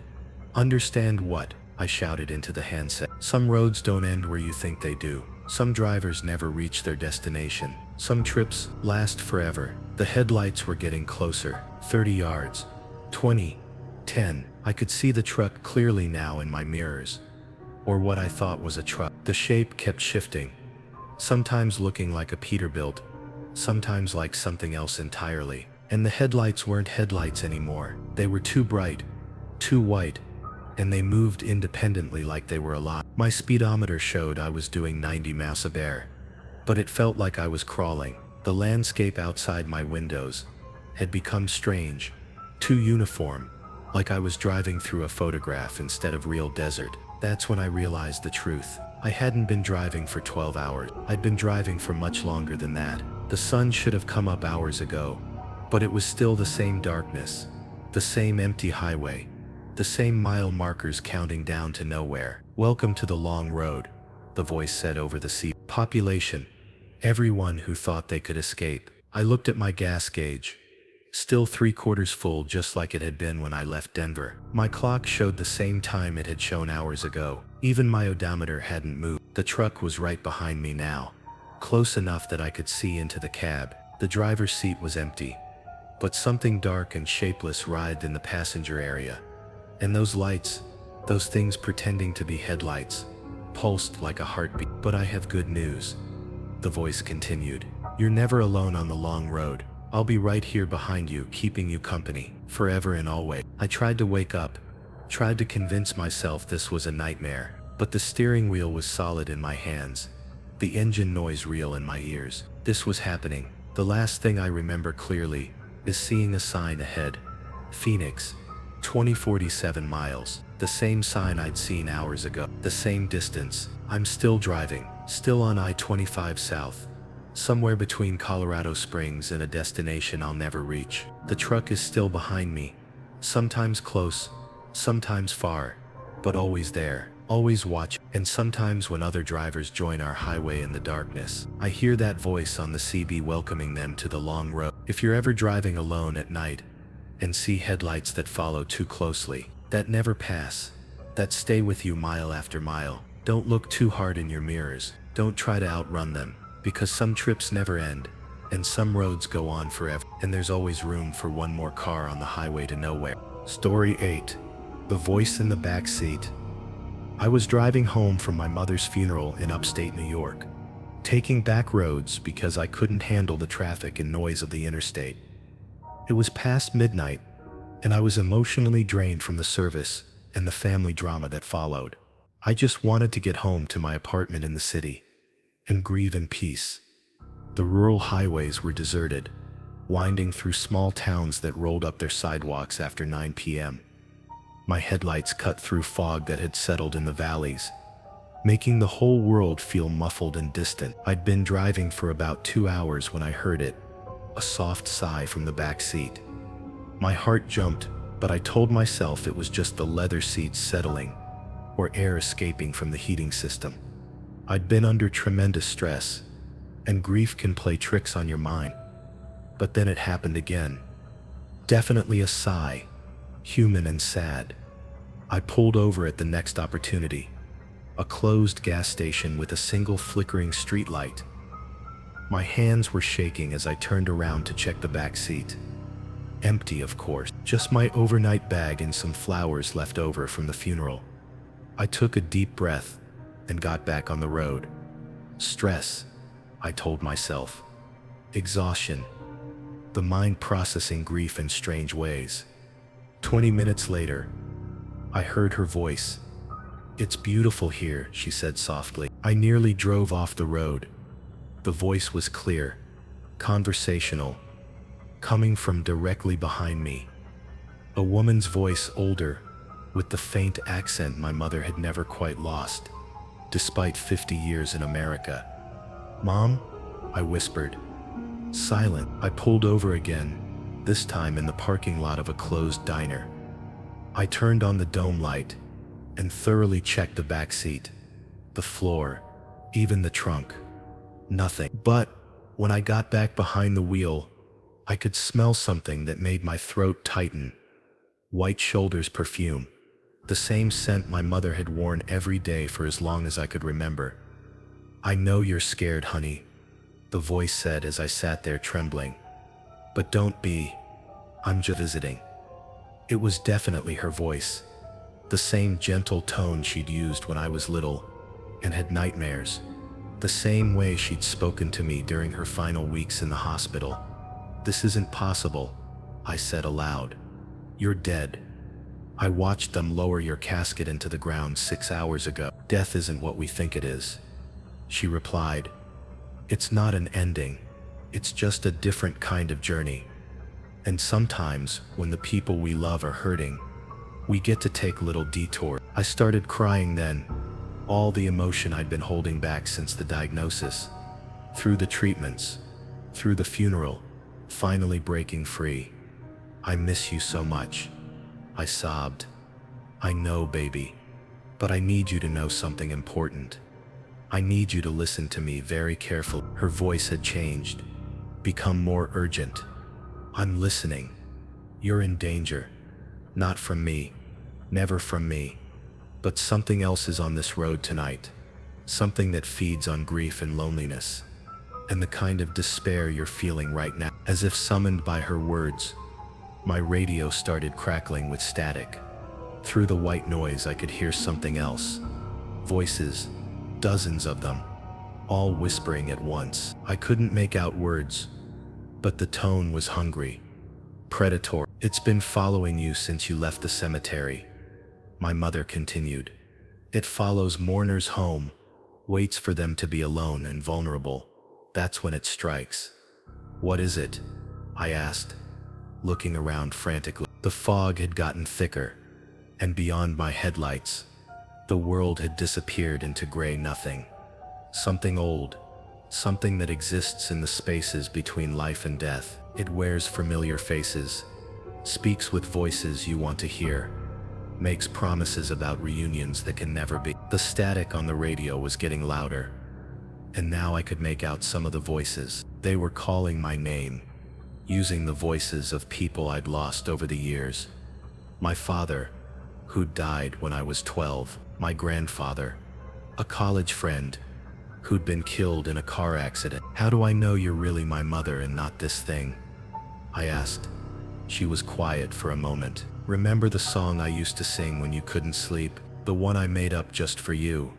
"Understand what?" I shouted into the handset. "Some roads don't end where you think they do. Some drivers never reach their destination. Some trips last forever." The headlights were getting closer. 30 yards. 20. 10. I could see the truck clearly now in my mirrors, or what I thought was a truck. The shape kept shifting, sometimes looking like a Peterbilt, sometimes like something else entirely. And the headlights weren't headlights anymore. They were too bright, too white, and they moved independently like they were alive. My speedometer showed I was doing 90 miles an hour, but it felt like I was crawling. The landscape outside my windows had become strange, too uniform, like I was driving through a photograph instead of real desert. That's when I realized the truth. I hadn't been driving for 12 hours. I'd been driving for much longer than that. The sun should have come up hours ago, but it was still the same darkness, the same empty highway, the same mile markers counting down to nowhere. "Welcome to the long road," the voice said over the sea. "Population, everyone who thought they could escape." I looked at my gas gauge, still 3/4 full, just like it had been when I left Denver. My clock showed the same time it had shown hours ago. Even my odometer hadn't moved. The truck was right behind me now, close enough that I could see into the cab. The driver's seat was empty, but something dark and shapeless writhed in the passenger area. And those lights, those things pretending to be headlights, pulsed like a heartbeat. "But I have good news," the voice continued. "You're never alone on the long road. I'll be right here behind you, keeping you company, forever and always." I tried to wake up, tried to convince myself this was a nightmare, but the steering wheel was solid in my hands, the engine noise real in my ears. This was happening. The last thing I remember clearly is seeing a sign ahead. Phoenix, 2047 miles. The same sign I'd seen hours ago. The same distance. I'm still driving, still on I-25 South, somewhere between Colorado Springs and a destination I'll never reach. The truck is still behind me, sometimes close, sometimes far, but always there, always watching. And sometimes when other drivers join our highway in the darkness, I hear that voice on the CB welcoming them to the long road. If you're ever driving alone at night and see headlights that follow too closely, that never pass, that stay with you mile after mile, don't look too hard in your mirrors. Don't try to outrun them, because some trips never end, and some roads go on forever, and there's always room for one more car on the highway to nowhere. Story 8. The Voice in the Backseat. I was driving home from my mother's funeral in upstate New York, taking back roads because I couldn't handle the traffic and noise of the interstate. It was past midnight, and I was emotionally drained from the service and the family drama that followed. I just wanted to get home to my apartment in the city and grieve in peace. The rural highways were deserted, winding through small towns that rolled up their sidewalks after 9 p.m. My headlights cut through fog that had settled in the valleys, making the whole world feel muffled and distant. I'd been driving for about 2 hours when I heard it, a soft sigh from the back seat. My heart jumped, but I told myself it was just the leather seats settling, or air escaping from the heating system. I'd been under tremendous stress, and grief can play tricks on your mind. But then it happened again. Definitely a sigh, human and sad. I pulled over at the next opportunity, a closed gas station with a single flickering streetlight. My hands were shaking as I turned around to check the back seat. Empty, of course, just my overnight bag and some flowers left over from the funeral. I took a deep breath and got back on the road. Stress, I told myself. Exhaustion, the mind processing grief in strange ways. 20 minutes later, I heard her voice. "It's beautiful here," she said softly. I nearly drove off the road. The voice was clear, conversational, coming from directly behind me. A woman's voice, older, with the faint accent my mother had never quite lost, despite 50 years in America. "Mom?" I whispered. Silent, I pulled over again, this time in the parking lot of a closed diner. I turned on the dome light and thoroughly checked the back seat, the floor, even the trunk. Nothing. But when I got back behind the wheel, I could smell something that made my throat tighten. White Shoulders perfume. The same scent my mother had worn every day for as long as I could remember. "I know you're scared, honey," the voice said as I sat there trembling. "But don't be. I'm just visiting." It was definitely her voice, the same gentle tone she'd used when I was little and had nightmares, the same way she'd spoken to me during her final weeks in the hospital. "This isn't possible," I said aloud. "You're dead. I watched them lower your casket into the ground 6 hours ago. Death isn't what we think it is," she replied. "It's not an ending. It's just a different kind of journey. And sometimes, when the people we love are hurting, we get to take little detours." I started crying then, all the emotion I'd been holding back since the diagnosis, through the treatments, through the funeral, finally breaking free. "I miss you so much," I sobbed. "I know, baby, but I need you to know something important. I need you to listen to me very carefully." Her voice had changed, become more urgent. "I'm listening. You're in danger. Not from me, never from me. But something else is on this road tonight. Something that feeds on grief and loneliness, and the kind of despair you're feeling right now." As if summoned by her words, my radio started crackling with static. Through the white noise I could hear something else. Voices, dozens of them, all whispering at once. I couldn't make out words, but the tone was hungry, predatory. "It's been following you since you left the cemetery," my mother continued. "It follows mourners home, waits for them to be alone and vulnerable. That's when it strikes." "What is it?" I asked, looking around frantically. The fog had gotten thicker, and beyond my headlights, the world had disappeared into gray nothing. Something old, something that exists in the spaces between life and death. It wears familiar faces, speaks with voices you want to hear, makes promises about reunions that can never be. The static on the radio was getting louder, and now I could make out some of the voices. They were calling my name, using the voices of people I'd lost over the years. My father, who died when I was 12, my grandfather, a college friend, who'd been killed in a car accident. How do I know you're really my mother and not this thing? I asked. She was quiet for a moment. Remember the song I used to sing when you couldn't sleep? The one I made up just for you?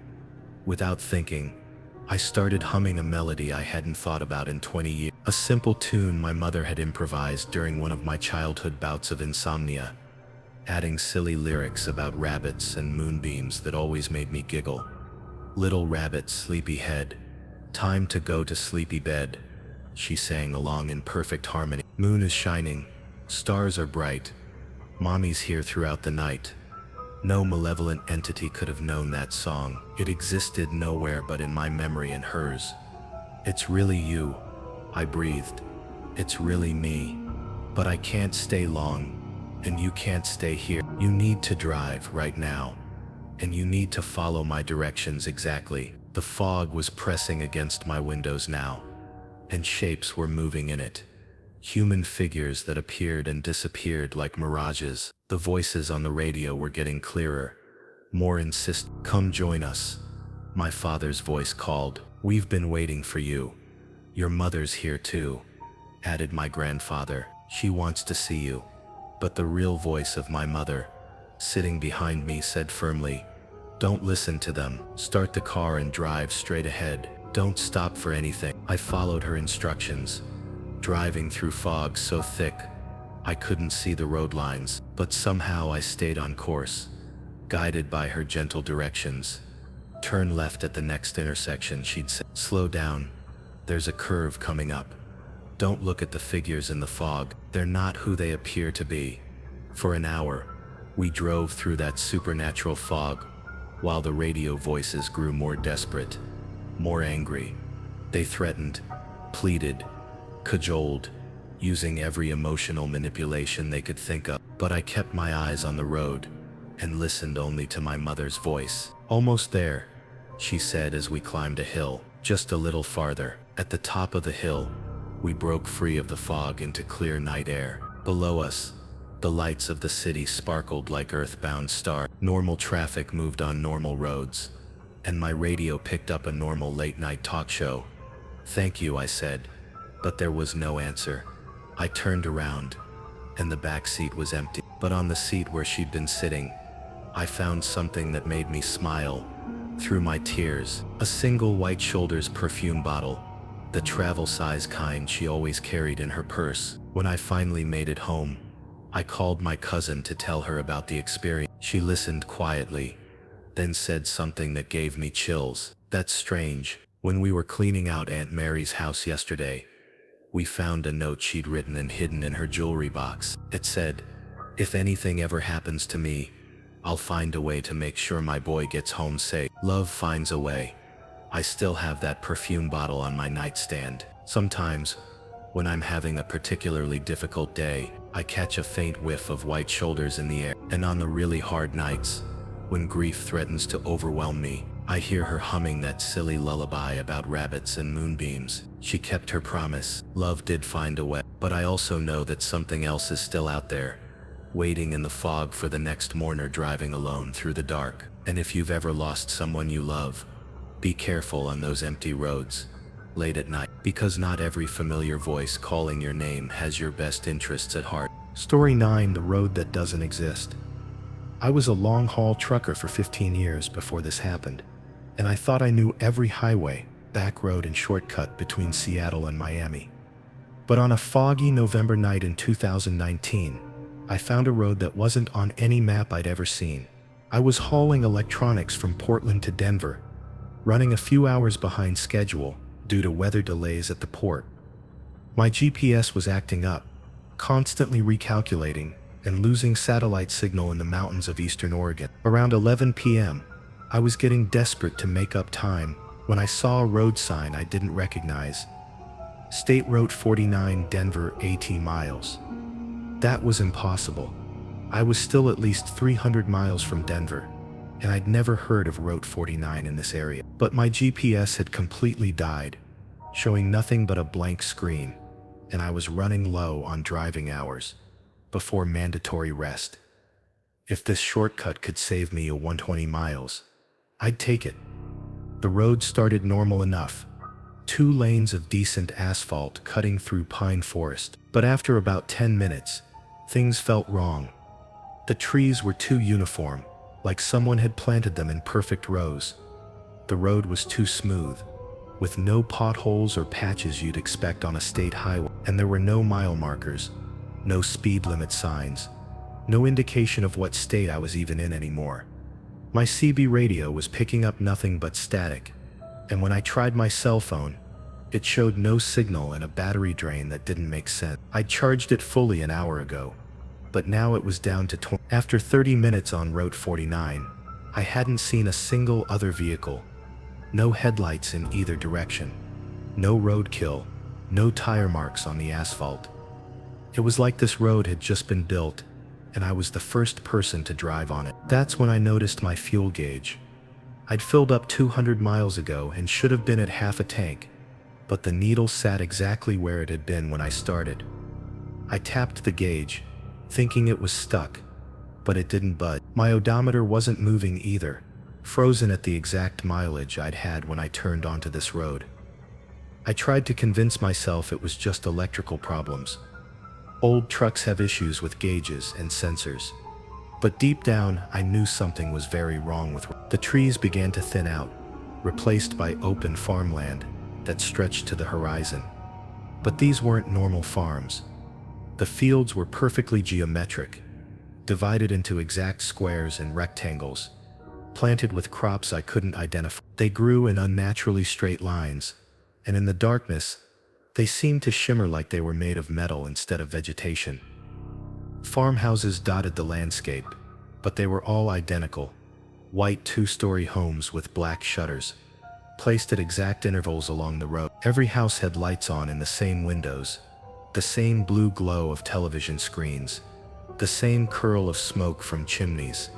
Without thinking, I started humming a melody I hadn't thought about in 20 years. A simple tune my mother had improvised during one of my childhood bouts of insomnia, adding silly lyrics about rabbits and moonbeams that always made me giggle. Little rabbit, sleepy head, time to go to sleepy bed, she sang along in perfect harmony. Moon is shining, stars are bright, mommy's here throughout the night. No malevolent entity could have known that song. It existed nowhere but in my memory and hers. It's really you, I breathed. It's really me. But I can't stay long, and you can't stay here. You need to drive right now, and you need to follow my directions exactly. The fog was pressing against my windows now, and shapes were moving in it. Human figures that appeared and disappeared like mirages. The voices on the radio were getting clearer, more insistent. Come join us, my father's voice called. We've been waiting for you. Your mother's here too, added my grandfather. She wants to see you. But the real voice of my mother, sitting behind me, said firmly, don't listen to them. Start the car and drive straight ahead. Don't stop for anything. I followed her instructions, driving through fog so thick I couldn't see the road lines, but somehow I stayed on course, guided by her gentle directions. Turn left at the next intersection, she'd say. Slow down. There's a curve coming up. Don't look at the figures in the fog. They're not who they appear to be. For an hour, we drove through that supernatural fog, while the radio voices grew more desperate, more angry. They threatened, pleaded, cajoled, using every emotional manipulation they could think of. But I kept my eyes on the road and listened only to my mother's voice. Almost there, she said as we climbed a hill. Just a little farther. At the top of the hill, we broke free of the fog into clear night air. Below us, the lights of the city sparkled like earthbound stars. Normal traffic moved on normal roads, and my radio picked up a normal late-night talk show. Thank you, I said, but there was no answer. I turned around, and the back seat was empty. But on the seat where she'd been sitting, I found something that made me smile through my tears. A single White Shoulders perfume bottle, the travel-size kind she always carried in her purse. When I finally made it home, I called my cousin to tell her about the experience. She listened quietly, then said something that gave me chills. That's strange. When we were cleaning out Aunt Mary's house yesterday, we found a note she'd written and hidden in her jewelry box. It said, if anything ever happens to me, I'll find a way to make sure my boy gets home safe. Love finds a way. I still have that perfume bottle on my nightstand. Sometimes, when I'm having a particularly difficult day, I catch a faint whiff of White Shoulders in the air. And on the really hard nights, when grief threatens to overwhelm me, I hear her humming that silly lullaby about rabbits and moonbeams. She kept her promise. Love did find a way. But I also know that something else is still out there, waiting in the fog for the next mourner driving alone through the dark. And if you've ever lost someone you love, be careful on those empty roads, late at night, because not every familiar voice calling your name has your best interests at heart. Story 9, the road that doesn't exist. I was a long-haul trucker for 15 years before this happened, and I thought I knew every highway, back road, and shortcut between Seattle and Miami. But on a foggy November night in 2019, I found a road that wasn't on any map I'd ever seen. I was hauling electronics from Portland to Denver, running a few hours behind schedule due to weather delays at the port. My GPS was acting up, constantly recalculating and losing satellite signal in the mountains of eastern Oregon. Around 11 p.m., I was getting desperate to make up time when I saw a road sign I didn't recognize. State Road 49, Denver, 80 miles. That was impossible. I was still at least 300 miles from Denver, and I'd never heard of Route 49 in this area. But my GPS had completely died, showing nothing but a blank screen. and I was running low on driving hours before mandatory rest. If this shortcut could save me a 120 miles, I'd take it. The road started normal enough, 2 lanes of decent asphalt cutting through pine forest. But after about 10 minutes, things felt wrong. The trees were too uniform, like someone had planted them in perfect rows. The road was too smooth, with no potholes or patches you'd expect on a state highway. And there were no mile markers, no speed limit signs, no indication of what state I was even in anymore. My CB radio was picking up nothing but static, and when I tried my cell phone, it showed no signal and a battery drain that didn't make sense. I charged it fully an hour ago, but now it was down to 20. After 30 minutes on Route 49, I hadn't seen a single other vehicle. No headlights in either direction. No roadkill. No tire marks on the asphalt. It was like this road had just been built, and I was the first person to drive on it. That's when I noticed my fuel gauge. I'd filled up 200 miles ago and should have been at half a tank, but the needle sat exactly where it had been when I started. I tapped the gauge, thinking it was stuck, but it didn't budge. My odometer wasn't moving either, frozen at the exact mileage I'd had when I turned onto this road. I tried to convince myself it was just electrical problems. Old trucks have issues with gauges and sensors. But deep down, I knew something was very wrong with it. The trees began to thin out, replaced by open farmland that stretched to the horizon. But these weren't normal farms. The fields were perfectly geometric, divided into exact squares and rectangles, planted with crops I couldn't identify. They grew in unnaturally straight lines, and in the darkness, they seemed to shimmer like they were made of metal instead of vegetation. Farmhouses dotted the landscape, but they were all identical. White 2-story homes with black shutters, placed at exact intervals along the road. Every house had lights on in the same windows, the same blue glow of television screens, the same curl of smoke from chimneys.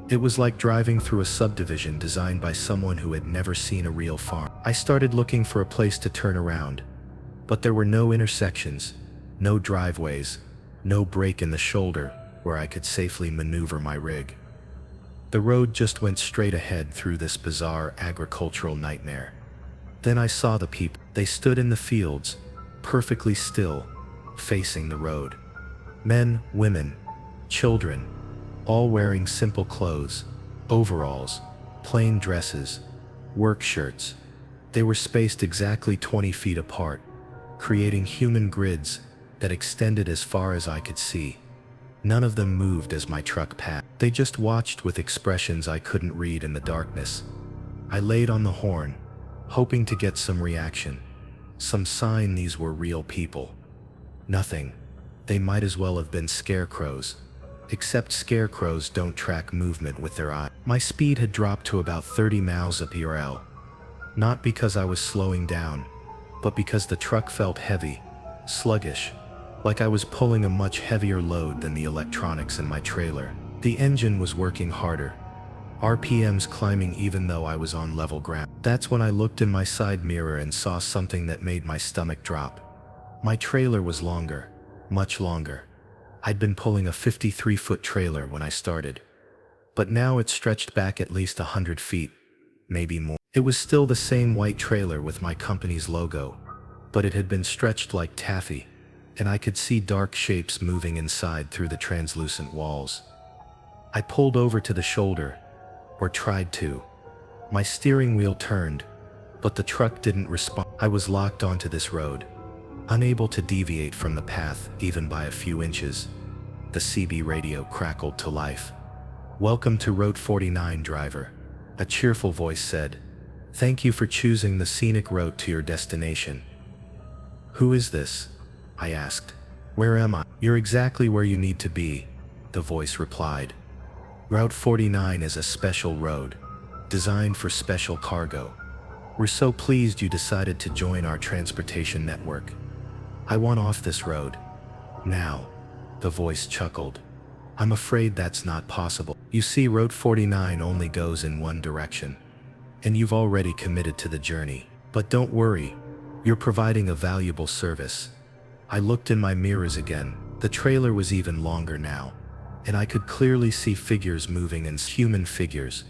It was like driving through a subdivision designed by someone who had never seen a real farm. I started looking for a place to turn around, but there were no intersections, no driveways, no break in the shoulder where I could safely maneuver my rig. The road just went straight ahead through this bizarre agricultural nightmare. Then I saw the people. They stood in the fields, perfectly still, facing the road. Men, women, children, all wearing simple clothes, overalls, plain dresses, work shirts. They were spaced exactly 20 feet apart, creating human grids that extended as far as I could see. None of them moved as my truck passed. They just watched with expressions I couldn't read in the darkness. I laid on the horn, hoping to get some reaction, some sign these were real people. Nothing. They might as well have been scarecrows, except scarecrows don't track movement with their eye. My speed had dropped to about 30 miles per hour, not because I was slowing down, but because the truck felt heavy, sluggish, like I was pulling a much heavier load than the electronics in my trailer. The engine was working harder, RPMs climbing even though I was on level ground. That's when I looked in my side mirror and saw something that made my stomach drop. My trailer was longer, much longer. I'd been pulling a 53-foot trailer when I started, but now it stretched back at least 100 feet, maybe more. It was still the same white trailer with my company's logo, but it had been stretched like taffy, and I could see dark shapes moving inside through the translucent walls. I pulled over to the shoulder, or tried to. My steering wheel turned, but the truck didn't respond. I was locked onto this road, unable to deviate from the path even by a few inches. The CB radio crackled to life. "Welcome to Route 49, driver," a cheerful voice said. "Thank you for choosing the scenic route to your destination." "Who is this?" I asked. "Where am I?" "You're exactly where you need to be," the voice replied. "Route 49 is a special road, designed for special cargo. We're so pleased you decided to join our transportation network. I want off this road. Now," the voice chuckled. "I'm afraid that's not possible. You see, Route 49 only goes in one direction, and you've already committed to the journey. But don't worry, you're providing a valuable service. I looked in my mirrors again. The trailer was even longer now, and I could clearly see figures moving, and human figures,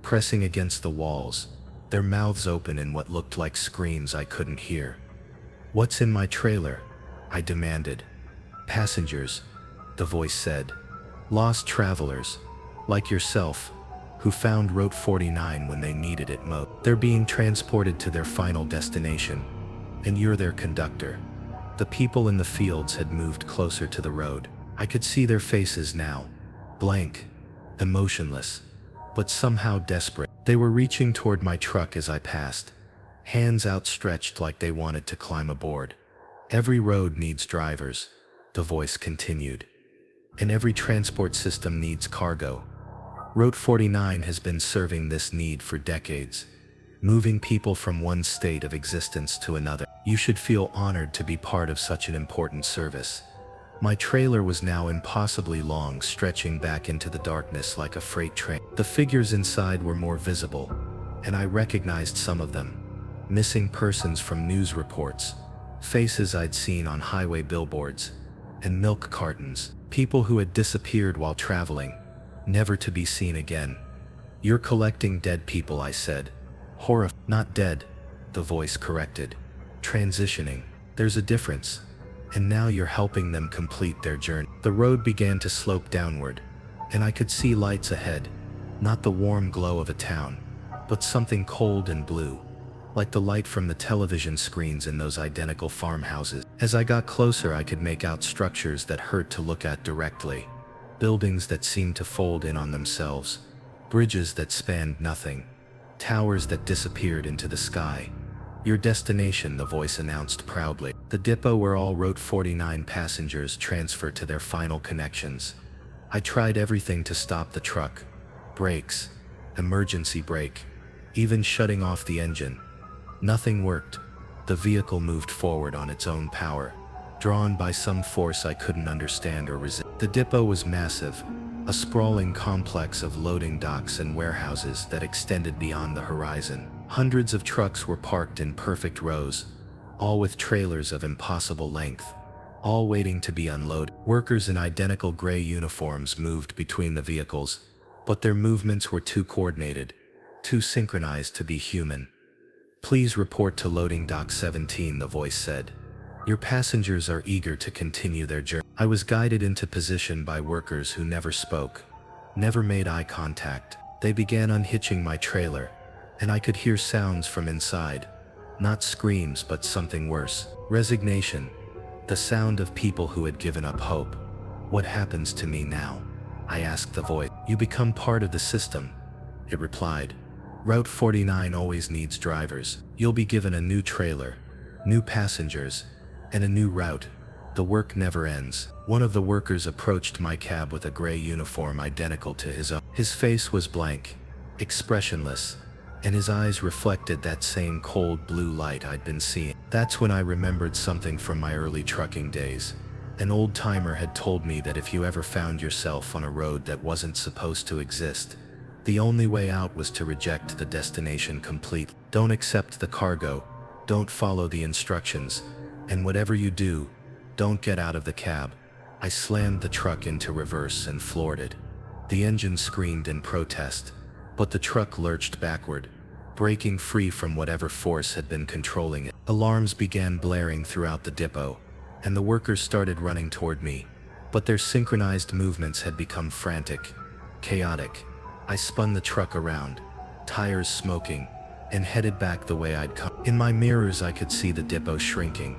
pressing against the walls, their mouths open in what looked like screams I couldn't hear. "What's in my trailer?" I demanded. "Passengers," the voice said. "Lost travelers, like yourself, who found Route 49 when they needed it most. They're being transported to their final destination, and you're their conductor." The people in the fields had moved closer to the road. I could see their faces now, blank, emotionless, but somehow desperate. They were reaching toward my truck as I passed, hands outstretched like they wanted to climb aboard. "Every road needs drivers," the voice continued, "and every transport system needs cargo. Route 49 has been serving this need for decades, moving people from one state of existence to another. You should feel honored to be part of such an important service." My trailer was now impossibly long, stretching back into the darkness like a freight train. The figures inside were more visible, and I recognized some of them. Missing persons from news reports, faces I'd seen on highway billboards, and milk cartons. People who had disappeared while traveling, never to be seen again. "You're collecting dead people," I said. "Not dead," the voice corrected. "Transitioning. There's a difference. And now you're helping them complete their journey." The road began to slope downward, and I could see lights ahead. Not the warm glow of a town, but something cold and blue, like the light from the television screens in those identical farmhouses. As I got closer, I could make out structures that hurt to look at directly. Buildings that seemed to fold in on themselves. Bridges that spanned nothing. Towers that disappeared into the sky. "Your destination," the voice announced proudly. "The depot where all Route 49 passengers transfer to their final connections." I tried everything to stop the truck. Brakes, emergency brake, even shutting off the engine. Nothing worked. The vehicle moved forward on its own power, drawn by some force I couldn't understand or resist. The depot was massive, a sprawling complex of loading docks and warehouses that extended beyond the horizon. Hundreds of trucks were parked in perfect rows, all with trailers of impossible length, all waiting to be unloaded. Workers in identical gray uniforms moved between the vehicles, but their movements were too coordinated, too synchronized to be human. "Please report to loading dock 17, the voice said. "Your passengers are eager to continue their journey." I was guided into position by workers who never spoke, never made eye contact. They began unhitching my trailer, and I could hear sounds from inside. Not screams, but something worse. Resignation. The sound of people who had given up hope. "What happens to me now?" I asked the voice. "You become part of the system," it replied. "Route 49 always needs drivers. You'll be given a new trailer, new passengers, and a new route. The work never ends." One of the workers approached my cab with a gray uniform identical to his own. His face was blank, expressionless, and his eyes reflected that same cold blue light I'd been seeing. That's when I remembered something from my early trucking days. An old-timer had told me that if you ever found yourself on a road that wasn't supposed to exist, the only way out was to reject the destination completely. Don't accept the cargo, don't follow the instructions, and whatever you do, don't get out of the cab. I slammed the truck into reverse and floored it. The engine screamed in protest, but the truck lurched backward, breaking free from whatever force had been controlling it. Alarms began blaring throughout the depot, and the workers started running toward me, but their synchronized movements had become frantic, chaotic. I spun the truck around, tires smoking, and headed back the way I'd come. In my mirrors, I could see the depot shrinking,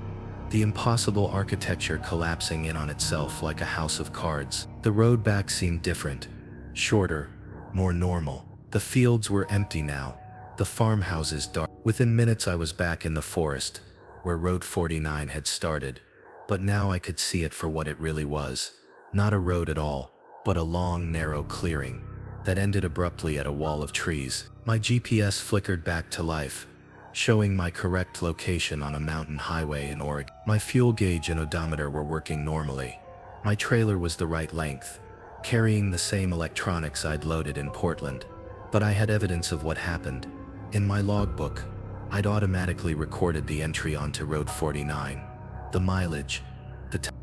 the impossible architecture collapsing in on itself like a house of cards. The road back seemed different, shorter, more normal. The fields were empty now, the farmhouses dark. Within minutes I was back in the forest, where Road 49 had started, but now I could see it for what it really was. Not a road at all, but a long, narrow clearing that ended abruptly at a wall of trees. My GPS flickered back to life, showing my correct location on a mountain highway in Oregon. My fuel gauge and odometer were working normally. My trailer was the right length, carrying the same electronics I'd loaded in Portland. But I had evidence of what happened. In my logbook, I'd automatically recorded the entry onto Road 49. The mileage,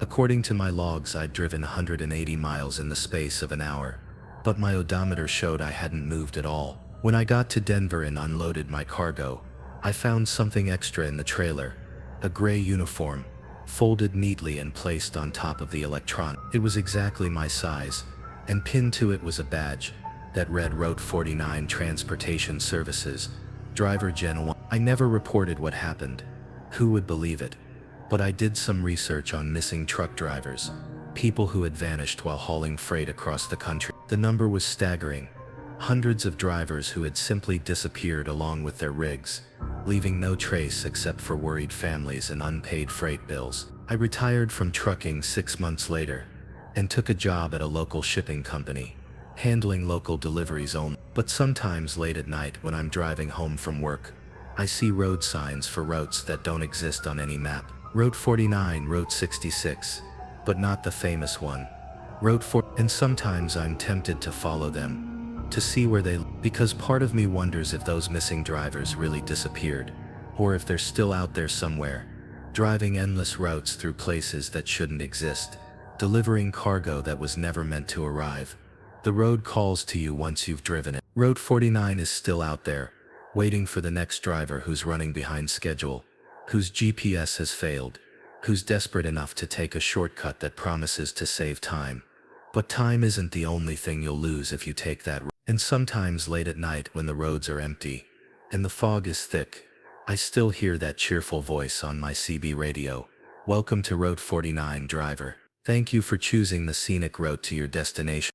According to my logs, I'd driven 180 miles in the space of an hour, but my odometer showed I hadn't moved at all. When I got to Denver and unloaded my cargo, I found something extra in the trailer, a gray uniform, folded neatly and placed on top of the electronic. It was exactly my size, and pinned to it was a badge that read Route 49 Transportation Services, Driver Gen 1. I never reported what happened. Who would believe it? But I did some research on missing truck drivers, people who had vanished while hauling freight across the country. The number was staggering. Hundreds of drivers who had simply disappeared along with their rigs, leaving no trace except for worried families and unpaid freight bills. I retired from trucking 6 months later and took a job at a local shipping company, handling local deliveries only. But sometimes late at night when I'm driving home from work, I see road signs for routes that don't exist on any map. Route 49, Route 66, but not the famous one. Route 4, and sometimes I'm tempted to follow them, to see where because part of me wonders if those missing drivers really disappeared, or if they're still out there somewhere, driving endless routes through places that shouldn't exist, delivering cargo that was never meant to arrive. The road calls to you once you've driven it. Route 49 is still out there, waiting for the next driver who's running behind schedule, whose GPS has failed, who's desperate enough to take a shortcut that promises to save time. But time isn't the only thing you'll lose if you take that road. And sometimes late at night when the roads are empty and the fog is thick, I still hear that cheerful voice on my CB radio. Welcome to Route 49, driver. Thank you for choosing the scenic route to your destination.